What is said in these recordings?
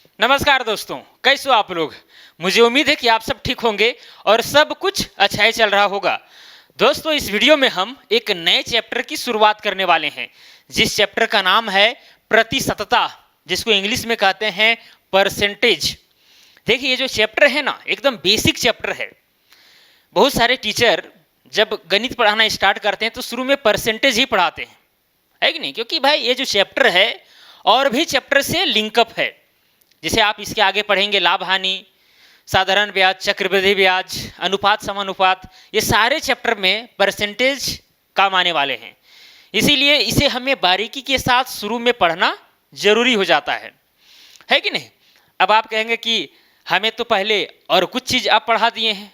नमस्कार दोस्तों, कैसे हो आप लोग। मुझे उम्मीद है कि आप सब ठीक होंगे और सब कुछ अच्छा ही चल रहा होगा। दोस्तों, इस वीडियो में हम एक नए चैप्टर की शुरुआत करने वाले हैं, जिस चैप्टर का नाम है प्रतिशतता, जिसको इंग्लिश में कहते हैं परसेंटेज। देखिए, ये जो चैप्टर है ना, एकदम बेसिक चैप्टर है। बहुत सारे टीचर जब गणित पढ़ाना स्टार्ट करते हैं तो शुरू में परसेंटेज ही पढ़ाते हैं, है कि नहीं? क्योंकि भाई ये जो चैप्टर है और भी चैप्टर से लिंकअप है। जैसे आप इसके आगे पढ़ेंगे लाभ हानि, साधारण ब्याज, चक्रवृद्धि ब्याज, अनुपात समानुपात, ये सारे चैप्टर में परसेंटेज काम आने वाले हैं। इसीलिए इसे हमें बारीकी के साथ शुरू में पढ़ना जरूरी हो जाता है कि नहीं? अब आप कहेंगे कि हमें तो पहले और कुछ चीज़ आप पढ़ा दिए हैं,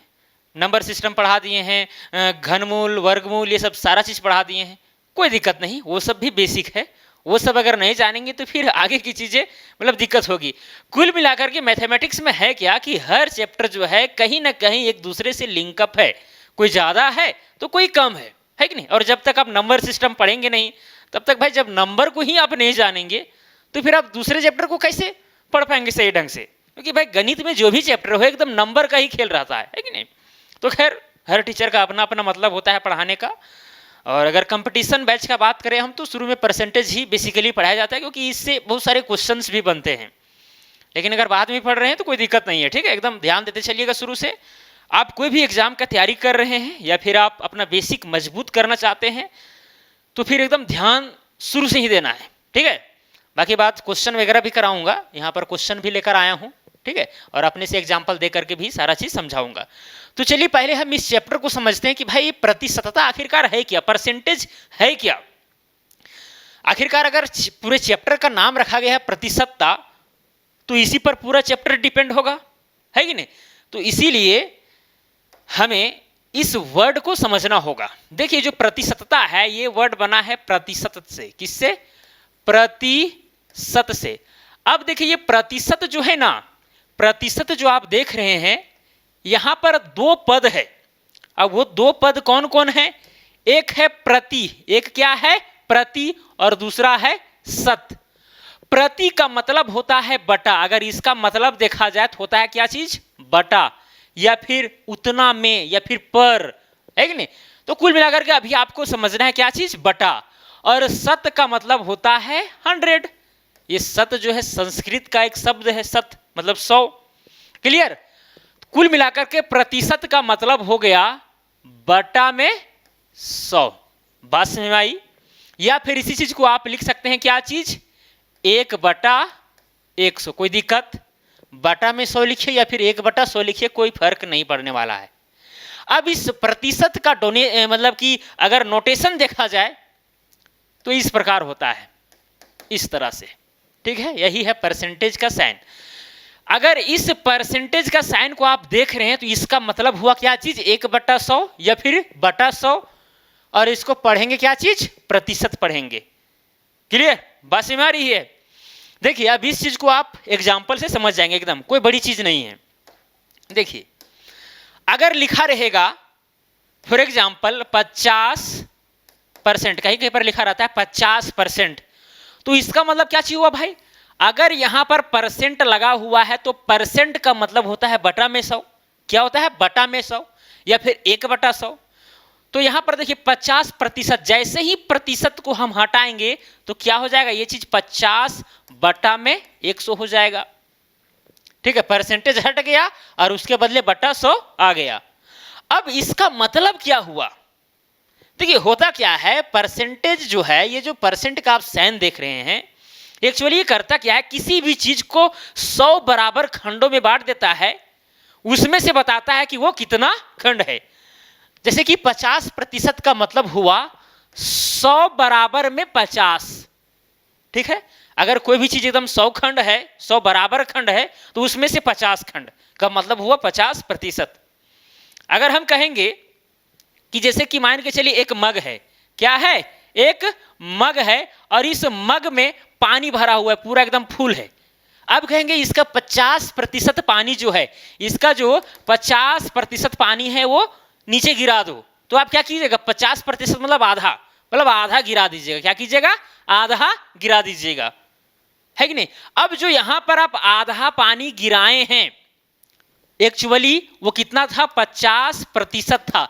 नंबर सिस्टम पढ़ा दिए हैं, घनमूल, वर्गमूल, ये सब सारा चीज़ पढ़ा दिए हैं। कोई दिक्कत नहीं, वो सब भी बेसिक है। वो सब अगर नहीं जानेंगे तो फिर आगे की चीज़ें मतलब दिक्कत होगी। कुल मिलाकर के मैथमेटिक्स में है क्या कि हर चैप्टर जो है कहीं ना कहीं एक दूसरे से लिंकअप है। कोई ज़्यादा है तो कोई कम है कि नहीं? और जब तक आप नंबर सिस्टम पढ़ेंगे नहीं, तब तक भाई जब नंबर को ही आप नहीं जानेंगे तो फिर आप दूसरे चैप्टर को कैसे पढ़ पाएंगे सही ढंग से? क्योंकि भाई गणित में जो भी चैप्टर हो एकदम नंबर का ही खेल रहता है कि नहीं? तो खैर, हर टीचर का अपना अपना मतलब होता है पढ़ाने का। और अगर कंपटीशन बैच का बात करें हम, तो शुरू में परसेंटेज ही बेसिकली पढ़ाया जाता है, क्योंकि इससे बहुत सारे क्वेश्चंस भी बनते हैं। लेकिन अगर बाद में पढ़ रहे हैं तो कोई दिक्कत नहीं है, ठीक है? एकदम ध्यान देते चलिएगा शुरू से। आप कोई भी एग्जाम का तैयारी कर रहे हैं या फिर आप अपना बेसिक मजबूत करना चाहते हैं तो फिर एकदम ध्यान शुरू से ही देना है, ठीक है? बाकी बात क्वेश्चन वगैरह भी कराऊंगा, यहाँ पर क्वेश्चन भी लेकर आया हूँ, ठीक है? और अपने से एग्जाम्पल दे करके भी सारा चीज समझाऊंगा। तो चलिए पहले हम इस चैप्टर को समझते हैं कि भाई प्रतिशतता आखिरकार है क्या, परसेंटेज है क्या। आखिरकार अगर पूरे चैप्टर का नाम रखा गया है प्रतिशतता, तो इसी पर पूरा चैप्टर डिपेंड होगा, है कि नहीं? तो इसीलिए हमें इस वर्ड को समझना होगा। देखिए, जो प्रतिशतता है ये वर्ड बना है प्रतिशत से। किससे? प्रतिशत से। अब देखिए, ये प्रतिशत जो है ना, प्रतिशत जो आप देख रहे हैं यहां पर दो पद है। अब वो दो पद कौन कौन है? एक है प्रति, एक क्या है? प्रति, और दूसरा है शत। प्रति का मतलब होता है बटा। अगर इसका मतलब देखा जाए तो होता है क्या चीज? बटा, या फिर उतना में, या फिर पर, है कि नहीं? तो कुल मिलाकर के अभी आपको समझना है क्या चीज? बटा। और शत का मतलब होता है 100। ये शत जो है संस्कृत का एक शब्द है, शत मतलब 100। क्लियर? कुल मिलाकर के प्रतिशत का मतलब हो गया बटा में 100। बात समझ में आई? या फिर इसी चीज को आप लिख सकते हैं क्या चीज? 1/100। कोई दिक्कत? बटा में 100 लिखिए या फिर 1/100 लिखिए, कोई फर्क नहीं पड़ने वाला है। अब इस प्रतिशत का मतलब कि अगर नोटेशन देखा जाए तो इस प्रकार होता है, इस तरह से, ठीक है? यही है परसेंटेज का साइन। अगर इस परसेंटेज का साइन को आप देख रहे हैं तो इसका मतलब हुआ क्या चीज? 1/100 या फिर बटा 100, और इसको पढ़ेंगे क्या चीज? प्रतिशत पढ़ेंगे। क्लियर? बात समझ में आ रही है? देखिए, अब इस चीज को आप एग्जाम्पल से समझ जाएंगे, एकदम कोई बड़ी चीज नहीं है। देखिए, अगर लिखा रहेगा फॉर एग्जाम्पल 50%, कहीं कहीं पर लिखा रहता है 50%, तो इसका मतलब क्या चीज हुआ भाई? अगर यहां पर परसेंट लगा हुआ है तो परसेंट का मतलब होता है बटा में 100। क्या होता है? बटा में 100 या फिर 1/100। तो यहां पर देखिए 50%, जैसे ही प्रतिशत को हम हटाएंगे तो क्या हो जाएगा? ये चीज 50/100 हो जाएगा, ठीक है? परसेंटेज हट गया और उसके बदले बटा 100 आ गया। अब इसका मतलब क्या हुआ? देखिए, होता क्या है, परसेंटेज जो है, ये जो परसेंट का आप साइन देख रहे हैं, एक्चुअली ये करता क्या है? किसी भी चीज को 100 बराबर खंडों में बांट देता है, उसमें से बताता है कि वो कितना खंड है। जैसे कि 50% का मतलब हुआ 100 बराबर में 50, ठीक है? अगर कोई भी चीज एकदम 100 खंड है, 100 बराबर खंड है, तो उसमें से 50 खंड का मतलब हुआ 50%। अगर हम कहेंगे कि जैसे कि मान के चलिए एक मग है, क्या है? एक मग है, और इस मग में पानी भरा हुआ है, पूरा एकदम फुल है। अब कहेंगे इसका 50% पानी जो है, इसका जो 50% पानी है वो नीचे गिरा दो। तो आप क्या कीजिएगा? 50% मतलब आधा, मतलब आधा गिरा दीजिएगा। क्या कीजिएगा? आधा गिरा दीजिएगा, है कि नहीं। अब जो यहां पर आप आधा पानी गिराए हैं, एक्चुअली वो कितना था, 50% था,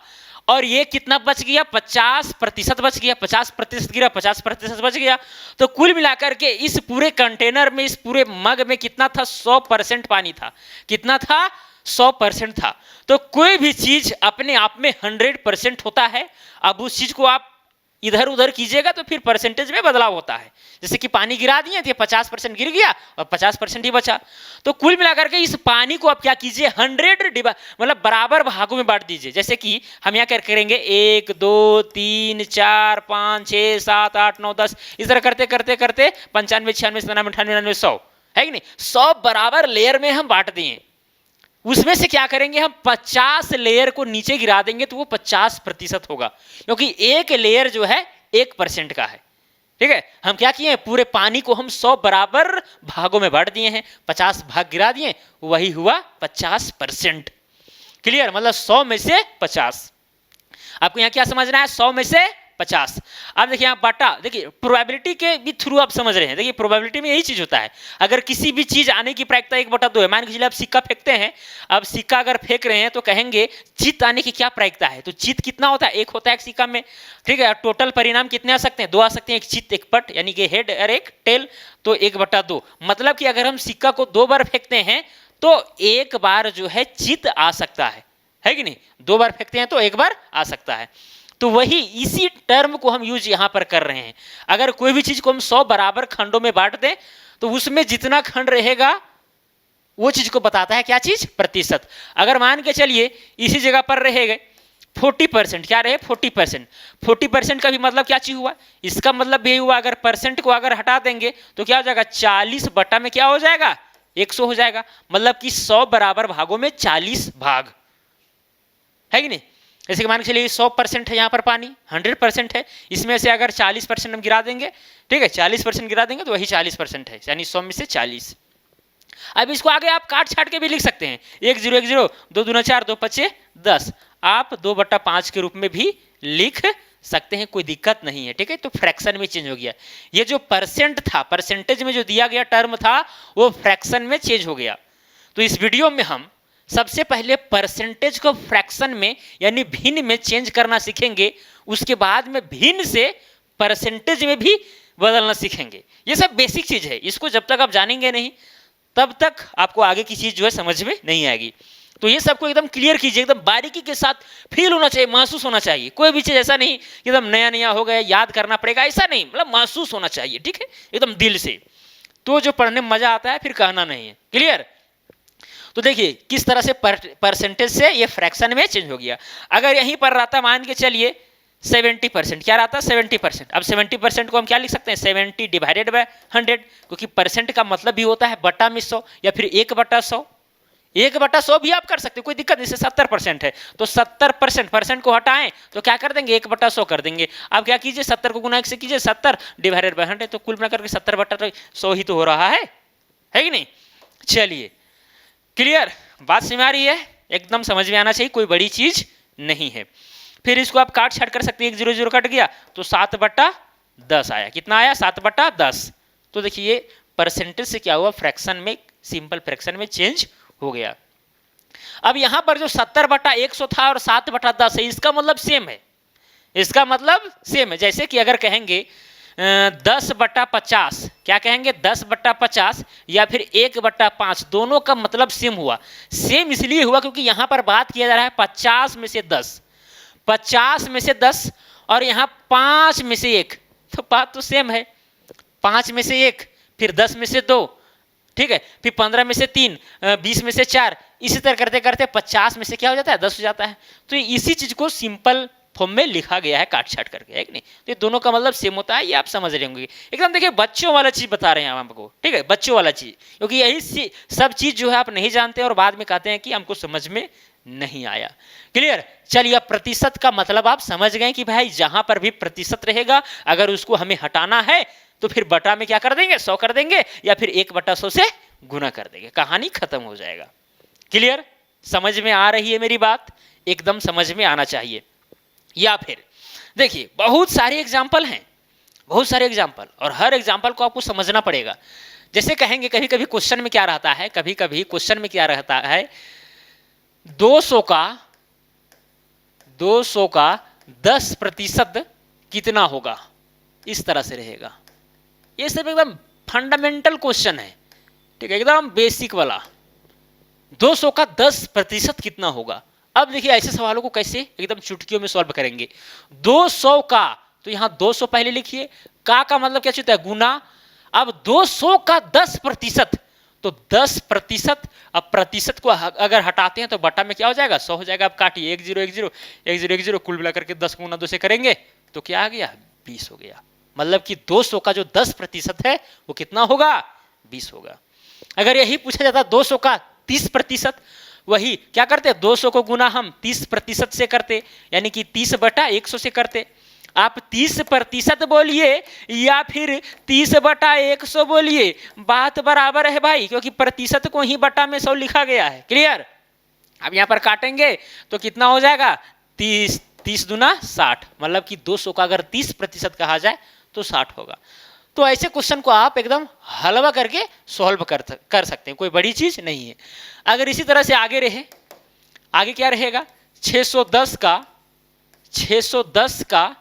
और ये कितना बच गया, 50% बच गया, 50% गिरा, 50% बच गया। तो कुल मिलाकर के इस पूरे कंटेनर में, इस पूरे मग में कितना था, 100% पानी था। कितना था, 100% था। तो कोई भी चीज अपने आप में 100% होता है। अब उस चीज को आप इधर उधर कीजिएगा तो फिर परसेंटेज में बदलाव होता है। जैसे कि पानी गिरा दिए तो 50% गिर गया और 50% ही बचा। तो कुल मिलाकर के इस पानी को आप क्या कीजिए, 100 मतलब बराबर भागों में बांट दीजिए। जैसे कि हम यहाँ क्या करेंगे, 1 2 3 4 5 6 7 8 9 10, इस तरह करते करते करते 95 96 97 98 99 100, है कि नहीं। 100 बराबर लेयर में हम बांट दिए। उसमें से क्या करेंगे, हम 50 लेयर को नीचे गिरा देंगे तो वो 50% होगा, क्योंकि एक लेयर जो है 1% का है। ठीक है, हम क्या किए, पूरे पानी को हम 100 बराबर भागों में बांट दिए हैं, 50 भाग गिरा दिए, वही हुआ 50%। क्लियर, मतलब 100 में से 50। आपको यहां क्या समझना है, 100 में से 50। अब देखिए यहाँ बटा, देखिए प्रोबेबिलिटी के भी थ्रू आप समझ रहे हैं। देखिए प्रोबेबिलिटी में यही चीज होता है, अगर किसी भी चीज आने की प्रायिकता 1/2 है। मान के चलिए आप सिक्का फेंकते हैं, अब सिक्का अगर फेंक रहे हैं तो कहेंगे चित आने की क्या प्रायिकता है, तो चित कितना होता है, 1 होता है एक सिक्का में। ठीक है, टोटल परिणाम कितने आ सकते हैं, 2 आ सकते हैं, एक चित एक पट, यानी कि हेड और एक टेल, तो 1/2। मतलब कि अगर हम सिक्का को 2 बार फेंकते हैं तो 1 बार जो है चित आ सकता है कि नहीं। 2 बार फेंकते हैं तो 1 बार आ सकता है। तो वही इसी टर्म को हम यूज यहां पर कर रहे हैं। अगर कोई भी चीज को हम 100 बराबर खंडों में बांट दें तो उसमें जितना खंड रहेगा वो चीज को बताता है क्या चीज, प्रतिशत। अगर मान के चलिए इसी जगह पर रहेगा 40%, क्या रहे 40%, 40% का भी मतलब क्या चीज हुआ, इसका मतलब भी हुआ अगर परसेंट को अगर हटा देंगे तो क्या हो जाएगा, 40 बटा में क्या हो जाएगा, 100 हो जाएगा। मतलब कि 100 बराबर भागों में 40 भाग, है कि नहीं। जैसे कि मान के चलिए 100% है यहाँ पर पानी, 100% है, इसमें से अगर 40% हम गिरा देंगे, ठीक है 40% गिरा देंगे तो वही 40% है, यानी 100 में से 40। अब इसको आगे आप काट छाट के भी लिख सकते हैं, 1 0 1 0, 2 दूना 4, 2 5 10, आप 2/5 के रूप में भी लिख सकते हैं, कोई दिक्कत नहीं है। ठीक है, तो फ्रैक्शन में चेंज हो गया। ये जो परसेंट था, परसेंटेज में जो दिया गया टर्म था वो फ्रैक्शन में चेंज हो गया। तो इस वीडियो में हम सबसे पहले परसेंटेज को फ्रैक्शन में यानी भिन्न में चेंज करना सीखेंगे, उसके बाद में भिन्न से परसेंटेज में भी बदलना सीखेंगे। ये सब बेसिक चीज है, इसको जब तक आप जानेंगे नहीं तब तक आपको आगे की चीज जो है समझ में नहीं आएगी। तो ये सबको एकदम क्लियर कीजिए, एकदम बारीकी के साथ फील होना चाहिए, महसूस होना चाहिए। कोई भी चीज ऐसा नहीं कि एकदम नया नया हो गया याद करना पड़ेगा, ऐसा नहीं, मतलब महसूस होना चाहिए। ठीक है, एकदम दिल से, तो जो पढ़ने में मजा आता है फिर कहना नहीं है। क्लियर। तो देखिए किस तरह से परसेंटेज से ये फ्रैक्शन में चेंज हो गया। अगर यहीं पर रहता मान के चलिए 70%, क्या रहता 70%। अब 70% को हम क्या लिख सकते हैं, 70 डिवाइडेड बाय 100, क्योंकि परसेंट का मतलब भी होता है बटा में 100 या फिर 1/100। 1/100 भी आप कर सकते हैं, कोई दिक्कत नहीं। 70% है तो 70% परसेंट को हटाएं तो क्या कर देंगे, 1/100 कर देंगे। अब क्या कीजिए, 70 को गुना 1 से कीजिए, 70 डिवाइडेड बाय 100, तो कुल मिलाकर के 70/100 ही तो हो रहा है कि नहीं। चलिए क्लियर, बात समझ आ रही है, एकदम समझ में आना चाहिए, कोई बड़ी चीज नहीं है। फिर इसको आप काट छाट कर सकते हैं, 1 0 0 कट गया तो 7/10 आया। कितना आया, 7/10। तो देखिए परसेंटेज से क्या हुआ, फ्रैक्शन में, सिंपल फ्रैक्शन में चेंज हो गया। अब यहां पर जो 70/100 था और 7/10 है, इसका मतलब सेम है, इसका मतलब सेम है। जैसे कि अगर कहेंगे 10/50, क्या कहेंगे 10/50 या फिर 1/5, दोनों का मतलब सेम हुआ। सेम इसलिए हुआ क्योंकि यहां पर बात किया जा रहा है 50 में से 10, 50 में से 10 और यहां 5 में से 1, तो बात तो सेम है। 5 में से 1, फिर 10 में से 2, ठीक है, फिर 15 में से 3, 20 में से 4, इसी तरह करते करते 50 में से क्या हो जाता है, 10 हो जाता है। तो इसी चीज को सिंपल फॉर्म में लिखा गया है काट छाट करके, है कि नहीं। तो ये दोनों का मतलब सेम होता है, ये आप समझ रहे होंगे। एकदम देखिए बच्चों वाला चीज बता रहे हैं हम आपको, ठीक है, बच्चों वाला चीज, क्योंकि यही सब चीज जो है आप नहीं जानते और बाद में कहते हैं कि हमको समझ में नहीं आया। क्लियर। चलिए प्रतिशत का मतलब आप समझ गए कि भाई जहां पर भी प्रतिशत रहेगा अगर उसको हमें हटाना है तो फिर बटा में क्या कर देंगे, 100 कर देंगे या फिर 1/100 से गुना कर देंगे, कहानी खत्म हो जाएगा। क्लियर, समझ में आ रही है मेरी बात, एकदम समझ में आना चाहिए। या फिर देखिए बहुत सारे एग्जाम्पल हैं, बहुत सारे एग्जाम्पल, और हर एग्जाम्पल को आपको समझना पड़ेगा। जैसे कहेंगे कभी कभी क्वेश्चन में क्या रहता है, कभी कभी क्वेश्चन में क्या रहता है, 200 का 10% कितना होगा, इस तरह से रहेगा। ये सब एकदम फंडामेंटल क्वेश्चन है, ठीक है, एकदम बेसिक वाला। 200 का 10% कितना होगा। अब देखिए ऐसे सवालों को कैसे एकदम चुटकियों में सॉल्व करेंगे। 200 का, तो यहां 200 पहले लिखिए, का मतलब क्या होता है, गुना। अब 200 का 10%, तो 10%, अब प्रतिशत को अगर हटाते हैं तो बटा में क्या हो जाएगा, 100 हो जाएगा। अब काटिए, 10 10 10 10 10, कुल मिलाकर के 10 गुना 2 से करेंगे तो क्या आ गया, 20 हो गया। मतलब कि 200 का जो 10% है वो कितना होगा, 20 होगा। अगर यही पूछा जाता 200 का 30%, वही क्या करते, 200 को गुना हम 30% से करते, यानी कि 30/100 से करते। आप 30% बोलिए या फिर 30/100 बोलिए, बात बराबर है भाई, क्योंकि प्रतिशत को ही बटा में 100 लिखा गया है। क्लियर। अब यहां पर काटेंगे तो कितना हो जाएगा, 30 दूना 60, मतलब कि 200 का अगर 30% कहा जाए तो 60 होगा। तो ऐसे क्वेश्चन को आप एकदम हलवा करके सॉल्व कर सकते हैं, कोई बड़ी चीज नहीं है। अगर इसी तरह से आगे रहे, आगे क्या रहेगा, 610 का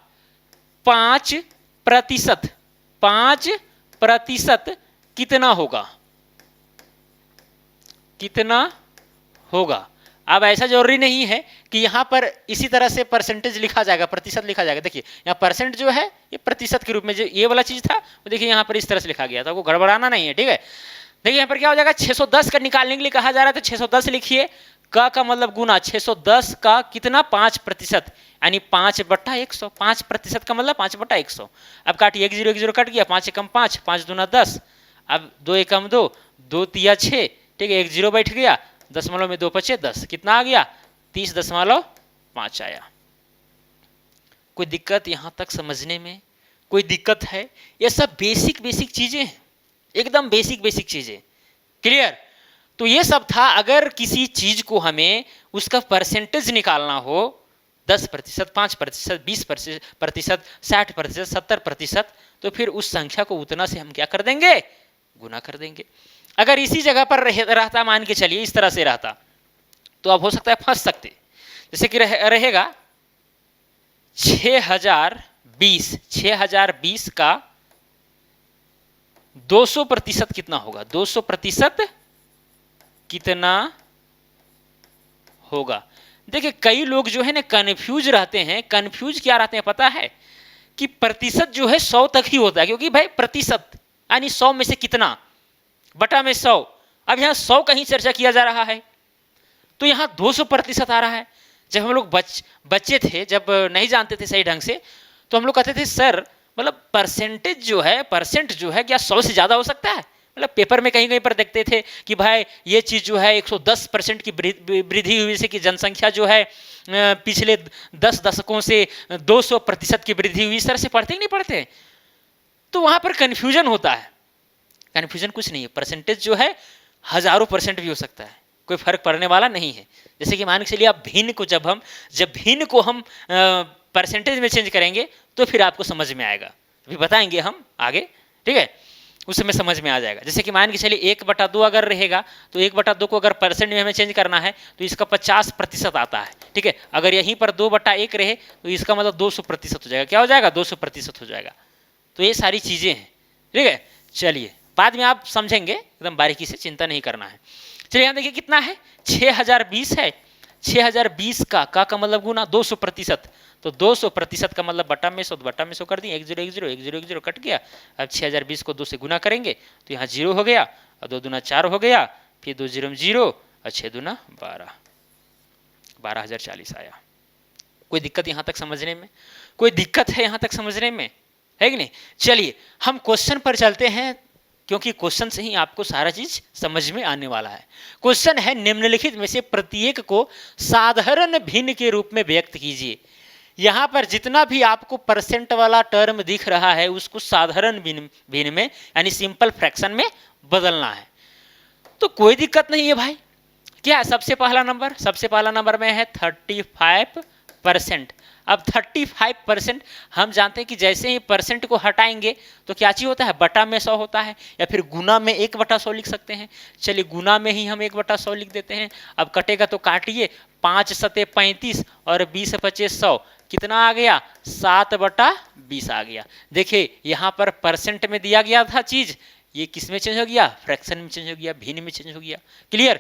5% कितना होगा, कितना होगा। अब ऐसा जरूरी नहीं है कि यहां पर इसी तरह से परसेंटेज लिखा जाएगा, प्रतिशत लिखा जाएगा। देखिए यहाँ परसेंट जो है ये प्रतिशत के रूप में, जो ये वाला चीज था वो देखिए यहाँ पर इस तरह से लिखा गया था, वो गड़बड़ाना नहीं है, ठीक है। देखिए यहाँ पर क्या हो जाएगा, 610 का निकालने के लिए कहा जा रहा था, 610 लिखिए, का मतलब गुना 610 का कितना, 5%, यानी 5/100। 5% का मतलब 5/100। अब काटिए, 1 0 1 0 कट गया, 5 एकम 5, 5 दूना 10, अब 2 एकम 2, 2 तिया 6, ठीक है, 1 0 बैठ गया, दशमलव में 2 पचे 10, कितना आ गया, 30.5 आया। कोई दिक्कत यहां तक समझने में, कोई दिक्कत है? ये सब बेसिक बेसिक चीजें हैं, एकदम बेसिक बेसिक चीजें। क्लियर। तो ये सब था। अगर किसी चीज को हमें उसका परसेंटेज निकालना हो, 10%, 5%, 20%, 60%, 70%, तो फिर उस संख्या को उतना से हम क्या कर देंगे, गुना कर देंगे। अगर इसी जगह पर रहता, मान के चलिए इस तरह से रहता, तो अब हो सकता है फंस सकते। जैसे कि रहेगा 6020 का 200% कितना होगा, 200% कितना होगा। देखिए कई लोग जो है ना कंफ्यूज रहते हैं। कंफ्यूज क्या रहते हैं पता है, कि प्रतिशत जो है 100 तक ही होता है, क्योंकि भाई प्रतिशत यानी 100 में से कितना, बटा में 100। अब यहां 100 का ही चर्चा किया जा रहा है, तो यहां 200% आ रहा है। जब हम लोग बच्चे थे, जब नहीं जानते थे सही ढंग से, तो हम लोग कहते थे सर मतलब परसेंटेज जो है, परसेंट जो है क्या 100 से ज्यादा हो सकता है। मतलब पेपर में कहीं कहीं पर देखते थे कि भाई ये चीज जो है 110% की वृद्धि हुई, जैसे कि जनसंख्या जो है पिछले 10 दशकों से 200% की वृद्धि हुई। इस तरह से पढ़ते ही नहीं पढ़ते, तो वहां पर कंफ्यूजन होता है। कंफ्यूजन कुछ नहीं है, परसेंटेज जो है हजारों % भी हो सकता है, कोई फर्क पड़ने वाला नहीं है। जैसे कि मान के चलिए आप भिन्न को जब भिन्न को हम परसेंटेज में चेंज करेंगे तो फिर आपको समझ में आएगा, अभी बताएंगे हम आगे, ठीक है, उस समय समझ में आ जाएगा। जैसे कि मान के चलिए 1/2 अगर रहेगा, तो 1/2 को अगर परसेंट में हमें चेंज करना है तो इसका 50% आता है, ठीक है। अगर यहीं पर 2/1 रहे तो इसका मतलब 200% हो जाएगा। क्या हो जाएगा, 200% हो जाएगा। तो ये सारी चीजें हैं, ठीक है। चलिए बाद में आप समझेंगे, एकदम बारीकी से, चिंता नहीं करना है। चलिए यहाँ देखिए कितना है, 6020 है। 6020 का मतलब गुना 200%, तो 200% का मतलब बटा में 100, बटा में 100 कर दिए, 1 0 1 0 1 0 1 0 कट गया। अब 6020 को 2 से गुना करेंगे तो यहाँ 0 हो गया, और 2 दूना 4 हो गया, फिर 2 0 0 और 6 दूना 12, 12040 आया। कोई दिक्कत यहाँ तक समझने में, कोई दिक्कत है यहाँ तक समझने में, है कि नहीं। चलिए हम क्वेश्चन पर चलते हैं, क्योंकि क्वेश्चन से ही आपको सारा चीज समझ में आने वाला है। क्वेश्चन है, निम्नलिखित में से प्रत्येक को साधारण भिन्न के रूप में व्यक्त कीजिए। यहां पर जितना भी आपको परसेंट वाला टर्म दिख रहा है उसको साधारण भिन्न में यानी सिंपल फ्रैक्शन में बदलना है। तो कोई दिक्कत नहीं है भाई। क्या सबसे पहला नंबर में है 35 परसेंट। अब 35% हम जानते हैं कि जैसे ही परसेंट को हटाएंगे तो क्या चीज होता है, बटा में 100 होता है, या फिर गुना में 1/100 लिख सकते हैं। चलिए गुना में ही हम 1/100 लिख देते हैं। अब कटेगा तो काटिए, 5 सते 35 और 20 पचे 100, कितना आ गया, 7/20 आ गया। देखिए यहाँ पर परसेंट में दिया गया था चीज, ये किस में चेंज हो गया, फ्रैक्शन में चेंज हो गया, भिन्न में चेंज हो गया। क्लियर।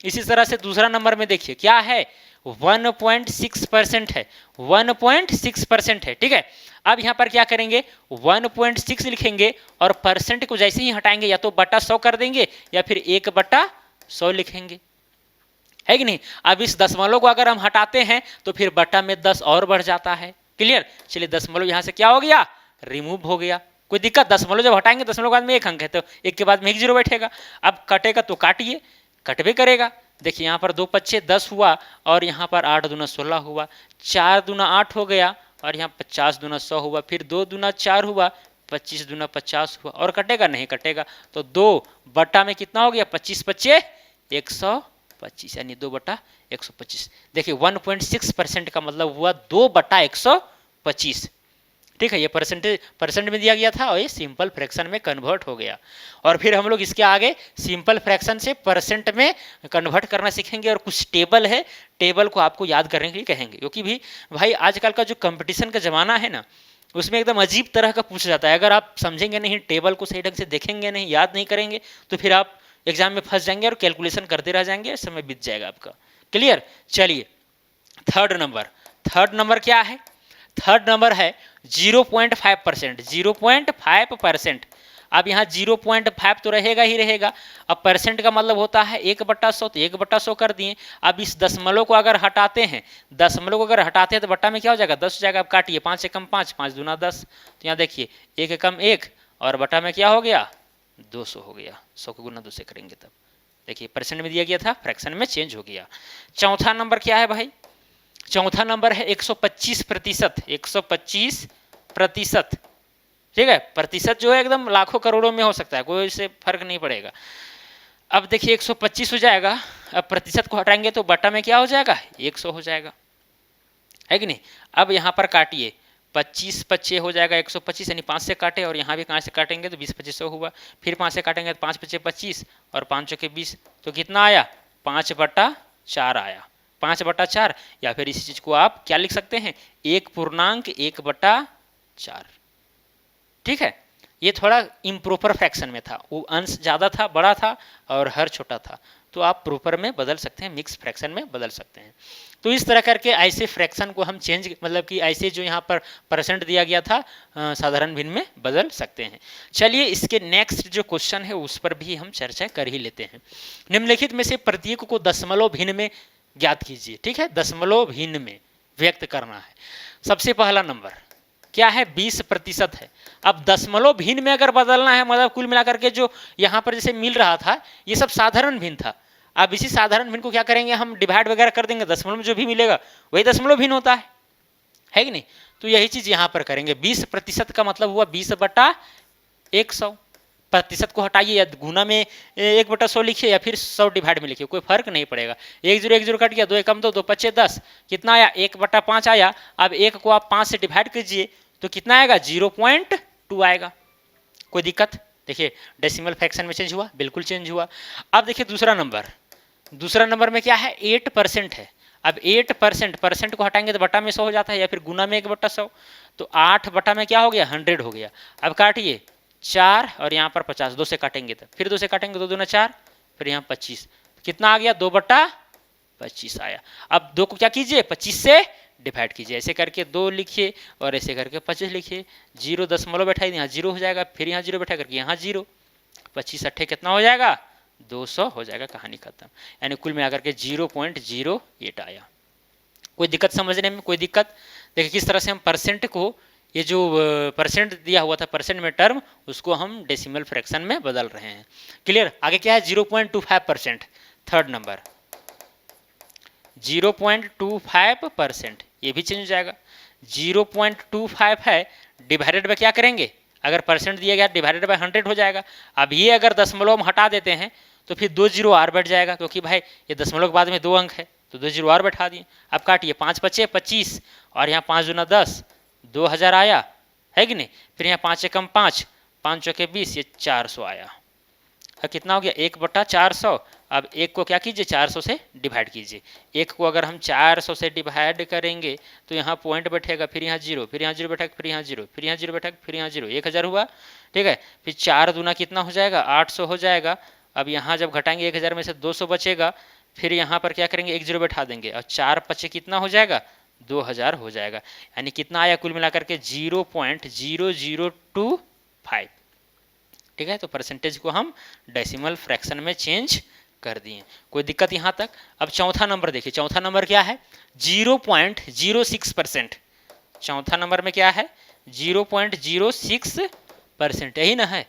इसी तरह से दूसरा नंबर में देखिए क्या है, 1.6% है, 1.6% है, ठीक है। अब यहां पर क्या करेंगे, 1.6 लिखेंगे और परसेंट को जैसे ही हटाएंगे या तो बटा 100 कर देंगे या फिर 1/100 लिखेंगे, है कि नहीं। अब इस दशमलव को अगर हम हटाते हैं तो फिर बटा में 10 और बढ़ जाता है। क्लियर। चलिए दशमलव यहां से क्या हो गया, रिमूव हो गया। कोई दिक्कत, दशमलव जब हटाएंगे दशमलव के बाद में एक अंक है तो एक के बाद में एक जीरो बैठेगा। अब कटेगा तो काटिए, कटवे करेगा। देखिए यहाँ पर 2 पच्चे 10 हुआ और यहाँ पर 8 दूना 16 हुआ, 4 दूना 8 हो गया और यहाँ 50 दूना 100 हुआ, फिर 2 दूना 4 हुआ, 25 दूना 50 हुआ, और कटेगा नहीं कटेगा तो 2 बटा में कितना हो गया, 25 पच्चे 125, यानी 2/125। देखिए 1.6% का मतलब हुआ 2/125, ठीक है। ये परसेंट में दिया गया था और ये सिंपल फ्रैक्शन में कन्वर्ट हो गया। और फिर हम लोग इसके आगे सिंपल फ्रैक्शन से परसेंट में कन्वर्ट करना सीखेंगे, और कुछ टेबल है, टेबल को आपको याद करने के लिए कहेंगे, क्योंकि भी भाई आजकल का जो कंपटीशन का जमाना है ना, उसमें एकदम अजीब तरह का पूछा जाता है। अगर आप समझेंगे नहीं, टेबल को सही ढंग से देखेंगे नहीं, याद नहीं करेंगे, तो फिर आप एग्जाम में फंस जाएंगे और कैलकुलेशन करते रह जाएंगे, समय बीत जाएगा आपका। क्लियर। चलिए थर्ड नंबर क्या है, थर्ड नंबर है 0.5%, 0.5%। अब यहाँ 0.5 तो रहेगा ही रहेगा। अब परसेंट का मतलब होता है 1/100, तो 1/100 कर दिए। अब इस दशमलव को अगर हटाते हैं, तो बट्टा में क्या हो जाएगा, 10 हो जाएगा। अब काटिए, 5 से कम 5, 5 दूना 10, तो यहाँ देखिए 1 कम 1 और बटा में क्या हो गया, 200 हो गया। 100 को गुना 2 से करेंगे तब देखिए परसेंट में दिया गया था, फ्रैक्शन में चेंज हो गया। चौथा नंबर क्या है भाई, चौथा नंबर है 125%, 125%, ठीक है। प्रतिशत जो है एकदम लाखों करोड़ों में हो सकता है, कोई इससे फर्क नहीं पड़ेगा। अब देखिए 125 हो जाएगा, अब प्रतिशत को हटाएंगे तो बटा में क्या हो जाएगा, 100 हो जाएगा, है कि नहीं। अब यहाँ पर काटिए, 25 पच्चे हो जाएगा 125, यानी 5 से काटे, और यहाँ भी 5 से काटेंगे तो 20 पच्चीस 100 हुआ, फिर 5 से काटेंगे तो 5 पच्चे 25 और 5 चौके 20, तो कितना आया, 5/4 आया, 5/4। या फिर इसी चीज को आप क्या लिख सकते हैं, 1.1/4, ठीक है। ये थोड़ा इम्प्रॉपर फ्रैक्शन में था, वो अंश ज़्यादा था, बड़ा था और हर छोटा था, तो आप प्रॉपर में बदल सकते हैं, मिक्स फ्रैक्शन में बदल सकते हैं। तो इस तरह करके ऐसे फ्रैक्शन को हम चेंज, मतलब कि ऐसे जो यहाँ पर परसेंट दिया गया था साधारण भिन्न में बदल सकते हैं। चलिए इसके नेक्स्ट जो क्वेश्चन है उस पर भी हम चर्चा कर ही लेते हैं। निम्नलिखित में से प्रत्येक को दशमलव भिन्न में ज्ञात कीजिए, ठीक है, दशमलव भिन्न में व्यक्त करना है। सबसे पहला नंबर क्या है, 20% है। अब दशमलव भिन्न में अगर बदलना है, मतलब कुल मिलाकर के जो यहाँ पर जैसे मिल रहा था ये सब साधारण भिन्न था। अब इसी साधारण भिन्न को क्या करेंगे, हम डिवाइड वगैरह कर देंगे, दशमलव में जो भी मिलेगा वही दशमलव भिन्न होता है कि नहीं। तो यही चीज यहाँ पर करेंगे। 20% का मतलब हुआ 20/100। प्रतिशत को हटाइए, या गुना में 1/100 लिखिए या फिर 100 डिवाइड में लिखिए, कोई फर्क नहीं पड़ेगा। 1 0 कट गया, 2 कम 2, 2 पच्चे 10, कितना आया, 1/5 आया। अब 1 को आप 5 से डिवाइड कीजिए तो कितना आएगा, 0.2 आएगा। कोई दिक्कत, देखिए डेसिमल फ्रैक्शन में चेंज हुआ, बिल्कुल चेंज हुआ। अब देखिए दूसरा नंबर में क्या है, 8% है। अब 8%, परसेंट को हटाएंगे तो बटा में 100 हो जाता है, या फिर गुना में 1/100, तो 8 बटा में क्या हो गया, 100 हो गया। अब काटिए, 4 और यहाँ पर 50, 2 से काटेंगे तो फिर 2 से काटेंगे, 2 दूना 4, फिर यहाँ 25, कितना आ गया, 2/25 आया। अब 2 को क्या कीजिए, 25 से डिवाइड कीजिए, ऐसे करके 2 लिखिए और ऐसे करके 25 लिखिए। 0 दशमलव बैठाइए, यहाँ 0 हो जाएगा, फिर यहाँ 0 बैठा करके यहाँ 0, 25 अट्ठे कितना हो जाएगा, 200 हो जाएगा, कहानी खत्म। यानी कुल मिलाकर के 0.08 आया। कोई दिक्कत समझने में, कोई दिक्कत। देखिए किस तरह से हम परसेंट को, ये जो परसेंट दिया हुआ था परसेंट में टर्म, उसको हम डेसिमल फ्रैक्शन में बदल रहे हैं। क्लियर। आगे क्या है, 0.25%, थर्ड नंबर 0.25%, ये भी चेंज हो जाएगा। 0.25 है, डिवाइडेड बाय क्या करेंगे, अगर परसेंट दिया गया डिवाइडेड बाय 100 हो जाएगा। अब ये अगर दशमलव हम हटा देते हैं तो फिर 2 0 और बढ़ जाएगा, क्योंकि भाई ये दशमलव के बाद में 2 अंक है, तो 2 जीरो और बैठा दिए। अब काटिए, 5 बचे 25 और यहाँ 5 दूना 10, 2000 आया, है कि नहीं। फिर यहाँ 5 एकम 5, 5 चौके 20, ये 400 आया। अब कितना हो गया, 1/400। अब 1 को क्या कीजिए, 400 से डिवाइड कीजिए। 1 को अगर हम 400 से डिवाइड करेंगे तो यहाँ पॉइंट बैठेगा, फिर यहाँ जीरो, फिर यहाँ जीरो बैठेगा, फिर यहाँ जीरो, फिर यहाँ जीरो बैठेगा, फिर यहाँ जीरो, 1000 हुआ, ठीक है। फिर 4 दूना कितना हो जाएगा, 800 हो जाएगा। अब यहाँ जब घटाएंगे 1000 में से 200 बचेगा, फिर यहाँ पर क्या करेंगे, 1 जीरो बैठा देंगे और 4 पचे कितना हो जाएगा, 2000 हो जाएगा। यानी कितना आया कुल मिलाकर के 0.0025, ठीक है। तो परसेंटेज को हम डेसिमल फ्रैक्शन में चेंज कर दिए। कोई दिक्कत यहाँ तक। अब चौथा नंबर देखिए, चौथा नंबर क्या है, 0.06%। चौथा नंबर में क्या है, 0.06%, यही ना है।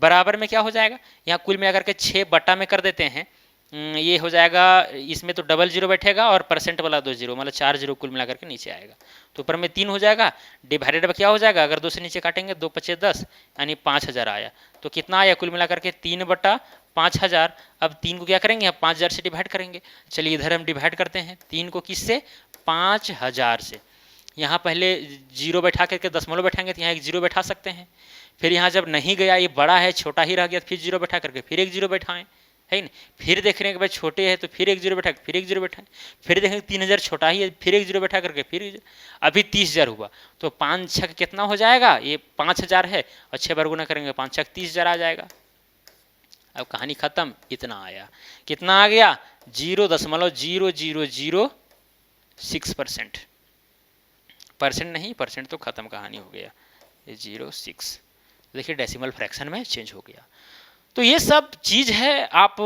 बराबर में क्या हो जाएगा, यहाँ कुल मिलाकर के 6 बटा में कर देते हैं, ये हो जाएगा, इसमें तो डबल जीरो बैठेगा और परसेंट वाला 2 जीरो, मतलब 4 जीरो कुल मिलाकर के नीचे आएगा। तो ऊपर में 3 हो जाएगा, डिवाइडेड क्या हो जाएगा, अगर 2 से नीचे काटेंगे 2 पचे 10, यानी 5000 आया। तो कितना आया कुल मिलाकर के 3/5000। अब 3 को क्या करेंगे, 5000 से डिवाइड करेंगे। चलिए इधर हम डिवाइड करते हैं 3 को, किससे, 5000 से। यहाँ पहले जीरो बैठा करके दशमलव बैठाएंगे तो यहाँ एक जीरो बैठा सकते हैं। फिर यहाँ जब नहीं गया, ये बड़ा है छोटा ही रह गया, फिर जीरो बैठा करके फिर एक जीरो बैठाएं, है नहीं। फिर देख रहे हैं कि भाई छोटे हैं तो फिर एक जीरो बैठा, फिर एक जीरो बैठाएं, फिर देखेंगे 3000 छोटा ही है, फिर एक जीरो बैठा करके फिर अभी 30000 हुआ। तो 5 छक कितना हो जाएगा, ये 5000 है और 6 बार गुना करेंगे 5 छक 30000 आ जाएगा। अब कहानी खत्म, इतना आया। कितना आ गया, 0.0006%। परसेंट नहीं, परसेंट तो खत्म, कहानी हो गया, ये 06। देखिए डेसिमल फ्रैक्शन में चेंज हो गया। तो ये सब चीज़ है। आप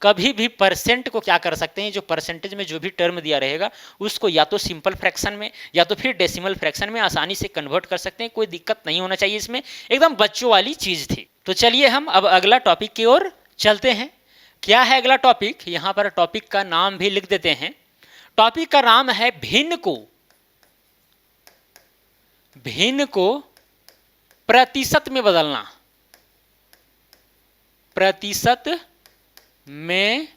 कभी भी परसेंट को क्या कर सकते हैं, जो परसेंटेज में जो भी टर्म दिया रहेगा उसको या तो सिंपल फ्रैक्शन में या तो फिर डेसिमल फ्रैक्शन में आसानी से कन्वर्ट कर सकते हैं। कोई दिक्कत नहीं होना चाहिए इसमें, एकदम बच्चों वाली चीज़ थी। तो चलिए हम अब अगला टॉपिक की ओर चलते हैं। क्या है अगला टॉपिक, यहाँ पर टॉपिक का नाम भी लिख देते हैं। टॉपिक का नाम है भिन्न को प्रतिशत में बदलना। प्रतिशत में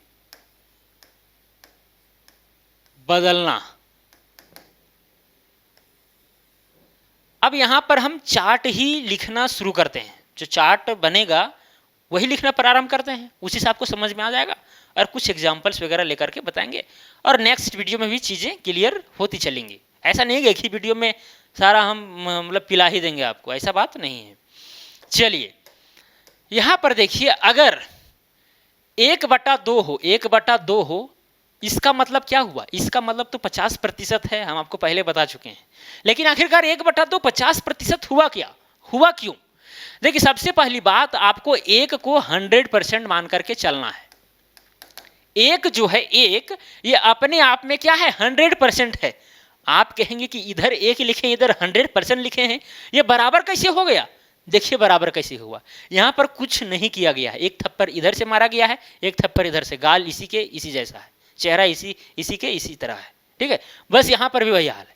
बदलना। अब यहां पर हम चार्ट ही लिखना शुरू करते हैं। जो चार्ट बनेगा वही लिखना प्रारंभ करते हैं, उसी से आपको समझ में आ जाएगा और कुछ एग्जांपल्स वगैरह लेकर के बताएंगे और नेक्स्ट वीडियो में भी चीज़ें क्लियर होती चलेंगी। ऐसा नहीं है कि एक ही वीडियो में सारा हम मतलब पिला ही देंगे आपको, ऐसा बात नहीं है। चलिए यहाँ पर देखिए, अगर 1/2 हो, 1/2 हो, इसका मतलब क्या हुआ, इसका मतलब तो 50% है, हम आपको पहले बता चुके हैं। लेकिन आखिरकार 1/2 50% हुआ क्या, हुआ क्यों। देखिए सबसे पहली बात, आपको 1 को 100% मान करके चलना है। 1 जो है, 1 ये अपने आप में क्या है, 100% है। आप कहेंगे कि इधर 1 लिखे, इधर 100% लिखे हैं, ये बराबर कैसे हो गया। देखिए बराबर कैसे हुआ, यहाँ पर कुछ नहीं किया गया है। एक थप्पड़ इधर से मारा गया है, एक थप्पड़ इधर से, गाल इसी के इसी जैसा है, चेहरा इसी के इसी तरह है, ठीक है। बस यहाँ पर भी वही हाल है।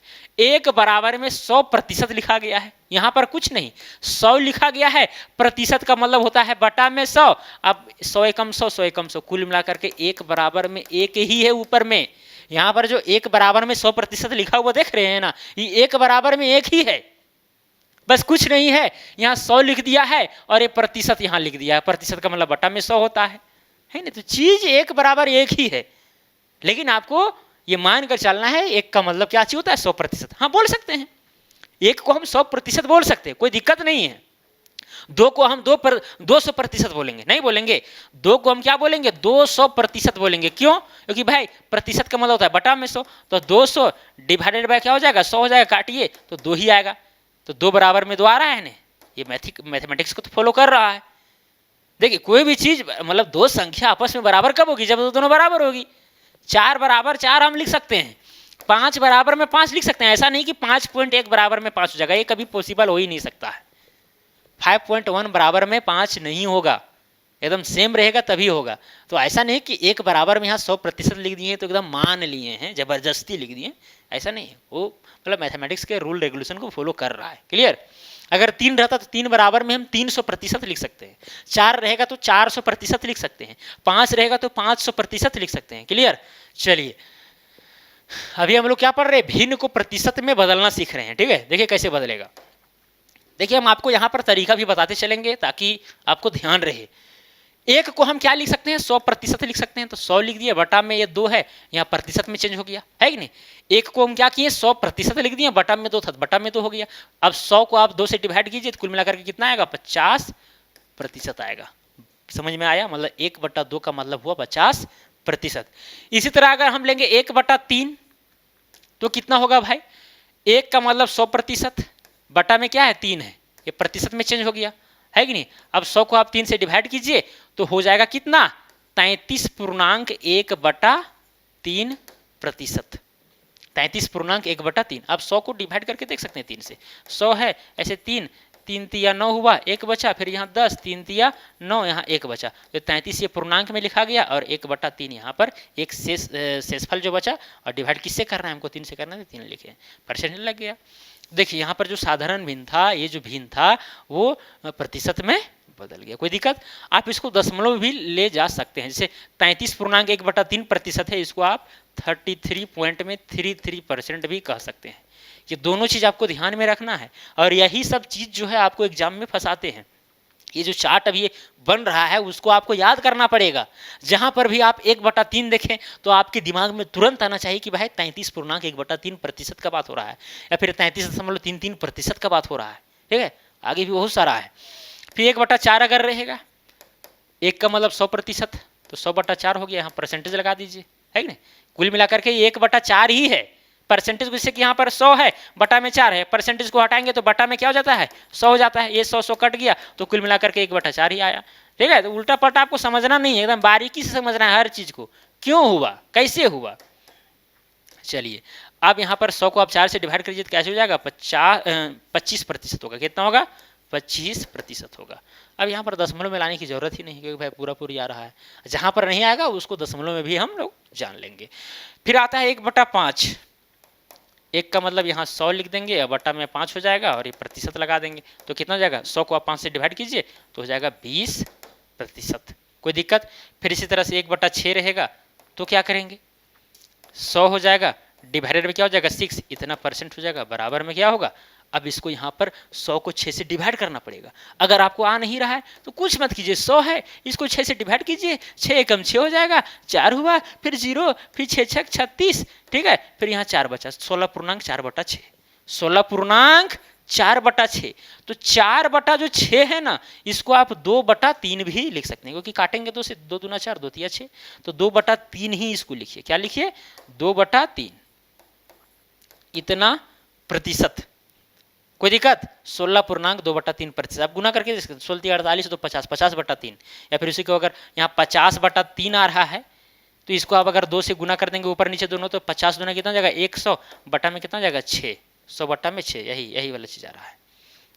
1 बराबर में 100% लिखा गया है, यहाँ पर कुछ नहीं, 100 लिखा गया है। प्रतिशत का मतलब होता है बटा में 100। अब 100 एकम 100, 100 एकम 100, कुल मिलाकर के 1 बराबर में 1 ही है ऊपर में। यहाँ पर जो 1 बराबर में 100% लिखा हुआ देख रहे हैं ना, ये 1 बराबर में 1 ही है, बस कुछ नहीं है। यहाँ 100 लिख दिया है और ये प्रतिशत यहाँ लिख दिया है। प्रतिशत का मतलब बटा में 100 होता है ना। तो चीज 1 बराबर 1 ही है, लेकिन आपको ये मान कर चलना है 1 का मतलब क्या चाहिए होता है, 100%। हाँ बोल सकते हैं, 1 को हम 100% बोल सकते हैं, कोई दिक्कत नहीं है। 2 को हम 200% बोलेंगे, नहीं बोलेंगे। 2 को हम क्या बोलेंगे, 200% बोलेंगे। क्यों, क्योंकि भाई प्रतिशत का मतलब होता है बटा में 100, तो 200 डिवाइडेड बाय क्या हो जाएगा, 100 हो जाएगा, काटिए तो 2 ही आएगा। तो 2 बराबर में 2 आ रहा है ना, ये मैथमेटिक्स को तो फॉलो कर रहा है। देखिए कोई भी चीज मतलब 2 संख्या आपस में बराबर कब होगी, जब दोनों बराबर होगी। 4 बराबर 4 हम लिख सकते हैं, 5 बराबर में 5 लिख सकते हैं। ऐसा नहीं कि 5.1 बराबर में 5 हो जाएगा, ये कभी पॉसिबल हो ही नहीं सकता है। 5.1 बराबर में 5 नहीं होगा, एकदम सेम रहेगा तभी होगा। तो ऐसा नहीं कि 1 बराबर में यहाँ 100% लिख दिए तो एकदम मान लिए हैं, जबरदस्ती लिख दिए, ऐसा नहीं है। वो मतलब मैथमेटिक्स के रूल रेगुलेशन को फॉलो कर रहा है, क्लियर। अगर 3 रहता तो 3 बराबर में हम 300% लिख सकते हैं, 4 रहेगा तो 400% लिख सकते हैं, 5 रहेगा तो 500% लिख सकते हैं, क्लियर। चलिए अभी हम लोग क्या पढ़ रहे हैं, भिन्न को प्रतिशत में बदलना सीख रहे हैं, ठीक है। देखिए कैसे बदलेगा, देखिए हम आपको यहाँ पर तरीका भी बताते चलेंगे ताकि आपको ध्यान रहे। एक को हम क्या लिख सकते हैं, 100% लिख सकते हैं, तो 100 लिख दिया, बटा में ये 2 है, यहाँ प्रतिशत में चेंज हो गया, है कि नहीं। एक को हम क्या किए, 100% लिख दिया, बटा में 2 था, बटा में 2 हो गया। अब 100 को आप 2 से डिवाइड कीजिए तो कुल मिलाकर के कितना आएगा, 50% आएगा। समझ में आया, मतलब 1/2 का मतलब हुआ 50%। इसी तरह अगर हम लेंगे 1/3 तो कितना होगा भाई, 1 का मतलब 100%, बटा में क्या है 3 है, ये प्रतिशत में चेंज हो गया, है कि नहीं। अब 100 को आप 3 से डिवाइड कीजिए तो हो जाएगा कितना, 33.1/3%। 33.1/3। अब 100 को डिवाइड करके देख सकते हैं 3 से, 100 है ऐसे 3 3 तिया 9 हुआ, 1 बचा, फिर यहाँ 10, 3 तिया 9, यहाँ 1 बचा, तो 33 ये पूर्णांक में लिखा गया और 1/3 यहाँ पर एक शेषफल जो बचा, और डिवाइड किससे करना है हमको, 3 से करना है, 3 लिखे, परसेंट लग गया। देखिए यहाँ पर जो साधारण भिन्न था, ये जो भिन्न था वो प्रतिशत में बदल गया, कोई दिक्कत। आप इसको दशमलव भी ले जा सकते हैं, जैसे 33.1/3% है, इसको आप 33.33% भी कह सकते हैं। ये दोनों चीज आपको ध्यान में रखना है, और यही सब चीज जो है आपको एग्जाम में फंसाते हैं। ये जो चार्ट अभी बन रहा है उसको आपको याद करना पड़ेगा। जहां पर भी आप 1/3 देखें तो आपके दिमाग में तुरंत आना चाहिए कि भाई 33.1/3% का बात हो रहा है, या फिर 33.33% का बात हो रहा है, ठीक है। आगे भी बहुत सारा है। फिर 1/4 अगर रहेगा, 1 का मतलब 100%, तो 100/4 हो गया, यहाँ परसेंटेज लगा दीजिए, है कि नहीं। कुल मिलाकर के 1/4 ही है, परसेंटेज जैसे कि यहाँ पर 100 है, बटा में 4 है, परसेंटेज को हटाएंगे तो बटा में क्या हो जाता है, 100 हो जाता है। ये 100 कट गया तो कुल मिलाकर के 1/4 ही आया, ठीक है। तो उल्टा पलटा आपको समझना नहीं है, एकदम बारीकी से समझना है हर चीज को, क्यों हुआ, कैसे हुआ। चलिए अब यहाँ पर 100 को आप 4 से डिवाइड करिए तो कैसे हो जाएगा, 25% होगा। कितना होगा, 25% होगा। अब यहाँ पर दशमलव में लाने की जरूरत ही नहीं, क्योंकि भाई पूरा पूरी आ रहा है। जहाँ पर नहीं आएगा उसको दशमलव में भी हम लोग जान लेंगे। फिर आता है 1/5, 1 का मतलब यहाँ 100 लिख देंगे, बटा में 5 हो जाएगा, और ये प्रतिशत लगा देंगे तो कितना हो जाएगा, 100 को आप 5 से डिवाइड कीजिए तो हो जाएगा 20%, कोई दिक्कत। फिर इसी तरह से 1/6 रहेगा तो क्या करेंगे, 100 हो जाएगा, डिवाइडेड में क्या हो जाएगा 6, इतना परसेंट हो जाएगा, बराबर में क्या होगा। अब इसको यहाँ पर 100 को 6 से डिवाइड करना पड़ेगा। अगर आपको आ नहीं रहा है तो कुछ मत कीजिए, 100 है इसको 6 से डिवाइड कीजिए, 6 एकम 6 हो जाएगा, 4 हुआ, फिर 0, फिर 6 6 36, ठीक है। फिर यहाँ 4 बचा, 16.4/6, 16.4/6। तो 4/6 है ना, इसको आप 2/3 भी लिख सकते हैं, क्योंकि काटेंगे तो 2 दूना 4, 2 तिया 6, तो 2/3 ही इसको लिखिए। क्या लिखिए, 2/3, इतना प्रतिशत, कोई दिक्कत। 16.2/3%। आप गुना करके 16×48 तो 50, 50/3, या फिर उसी को अगर यहाँ 50/3 आ रहा है तो इसको आप अगर 2 से गुना कर देंगे ऊपर नीचे दोनों, तो 50 दूना कितना जाएगा 100, बटा में कितना जाएगा 6, 100 बटा में 6, यही वाला चीज़ आ रहा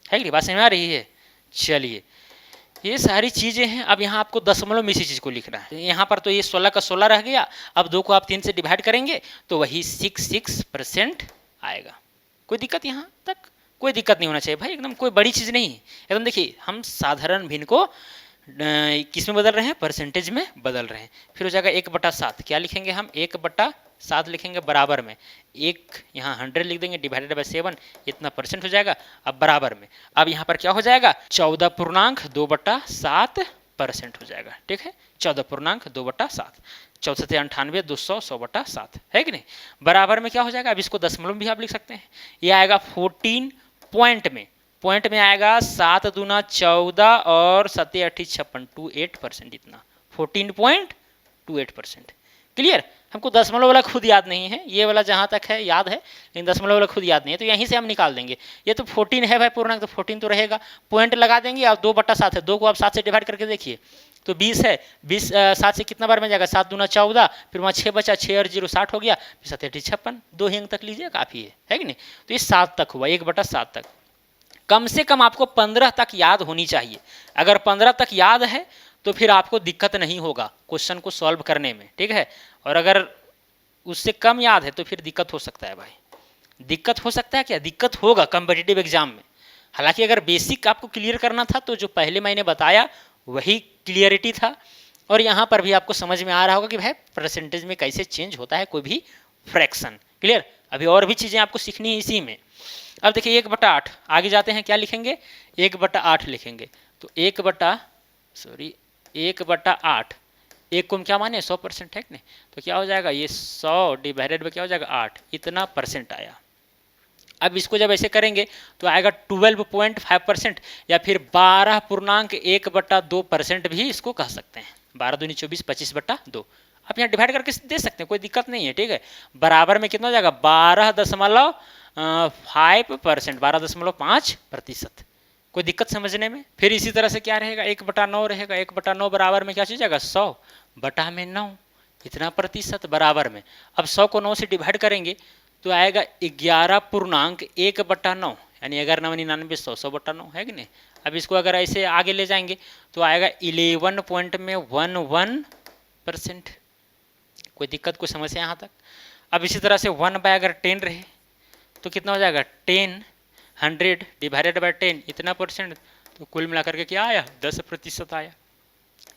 है कि बात समझ में आ रही है। चलिए ये सारी चीज़ें हैं। अब यहाँ आपको दशमलव में इसी चीज़ को लिखना है। यहाँ पर तो ये 16 का 16 रह गया, अब 2 को आप 3 से डिवाइड करेंगे तो वही 66% आएगा। कोई दिक्कत यहाँ तक, कोई दिक्कत नहीं होना चाहिए भाई, एकदम कोई बड़ी चीज़ नहीं है एकदम। देखिए हम साधारण भिन्न को किस में बदल रहे हैं, परसेंटेज में बदल रहे हैं। फिर हो जाएगा 1/7, क्या लिखेंगे हम, 1/7 लिखेंगे, बराबर में 1 यहाँ 100 लिख देंगे, डिवाइडेड बाय 7, इतना परसेंट हो जाएगा। अब बराबर में अब यहाँ पर क्या हो जाएगा, 14.2/7% हो जाएगा, ठीक है। 14.2/7, 14 से 98, 200, 100/7, है कि नहीं। बराबर में क्या हो जाएगा, अब इसको दशमलव भी आप लिख सकते हैं, ये आएगा 14 पॉइंट में आएगा 7 दूना 14 और 7 8 56, 28%, इतना 14.28%। क्लियर। हमको दशमलव वाला खुद याद नहीं है, ये वाला जहाँ तक है याद है, लेकिन दशमलव वाला खुद याद नहीं है, तो यहीं से हम निकाल देंगे। ये तो 14 है भाई पूर्णांक, तो 14 तो रहेगा, पॉइंट लगा देंगे। और 2/7 है, 2 को आप 7 से डिवाइड करके देखिए तो 20 है, 20 7 से कितना बार में जाएगा, 7 दूना 14, फिर वहाँ 6 बचा, 6 और 0 60 हो गया, फिर 7 8 56, 2 ही अंक तक लीजिए काफ़ी है कि नहीं। तो ये 7 तक हुआ, 1/7 तक। कम से कम आपको 15 तक याद होनी चाहिए। अगर 15 तक याद है तो फिर आपको दिक्कत नहीं होगा क्वेश्चन को सॉल्व करने में, ठीक है। और अगर उससे कम याद है तो फिर दिक्कत हो सकता है भाई, दिक्कत हो सकता है, क्या दिक्कत होगा कॉम्पिटिटिव एग्जाम में। हालांकि अगर बेसिक आपको क्लियर करना था तो जो पहले मैंने बताया वही क्लियरिटी था, और यहाँ पर भी आपको समझ में आ रहा होगा कि भाई परसेंटेज में कैसे चेंज होता है कोई भी फ्रैक्शन। क्लियर? अभी और भी चीज़ें आपको सीखनी है इसी में। अब देखिए 1/8 आगे जाते हैं, क्या लिखेंगे? 1/8 लिखेंगे। तो 1/8 एक को हम क्या माने 100% है कि नहीं, तो क्या हो जाएगा ये 100 डिवाइडेड बाई क्या हो जाएगा 8, इतना परसेंट आया। अब इसको जब ऐसे करेंगे तो आएगा 12.5% या फिर 12.1/2% भी इसको कह सकते हैं। 12 दूनी 24, 25/2 आप यहाँ डिवाइड करके दे सकते हैं, कोई दिक्कत नहीं है। ठीक है, बराबर में कितना हो जाएगा 12.5%, 12.5%। कोई दिक्कत समझने में? फिर इसी तरह से क्या रहेगा 1/9 रहेगा। 1/9 बराबर में क्या चीज जाएगा 100 बटा में 9, इतना प्रतिशत बराबर में। अब 100 को 9 से डिवाइड करेंगे तो आएगा 11.1/9, यानी 11×9 100, 100/9 है कि नहीं। अब इसको अगर ऐसे आगे ले जाएंगे तो आएगा 11.11%। कोई दिक्कत, कोई समस्या यहाँ तक? अब इसी तरह से 1/10 अगर रहे तो कितना हो जाएगा 10, 100 डिवाइडेड बाई 10, इतना परसेंट। तो कुल मिलाकर के क्या आया 10% आया।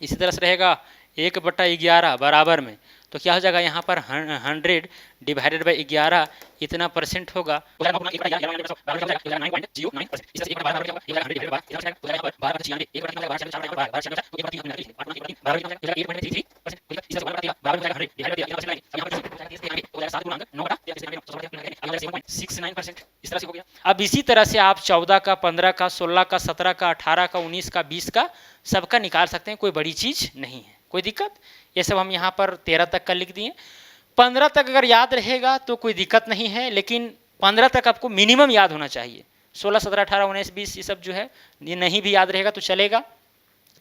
इसी तरह से रहेगा 1/11 बराबर में, तो क्या हो जाएगा यहाँ पर 100 डिवाइडेड बाई 11, इतना परसेंट होगा। अब इसी तरह से आप 14 का, 15 का, 16 का, 17 का, 18 का, 19 का, 20 का सबका निकाल सकते हैं, कोई बड़ी चीज नहीं है, कोई दिक्कत। ये सब हम यहाँ पर 13 तक का लिख दिए। 15 तक अगर याद रहेगा तो कोई दिक्कत नहीं है, लेकिन 15 तक आपको मिनिमम याद होना चाहिए। 16, 17, 18, 19, 20 ये सब जो है ये नहीं भी याद रहेगा तो चलेगा।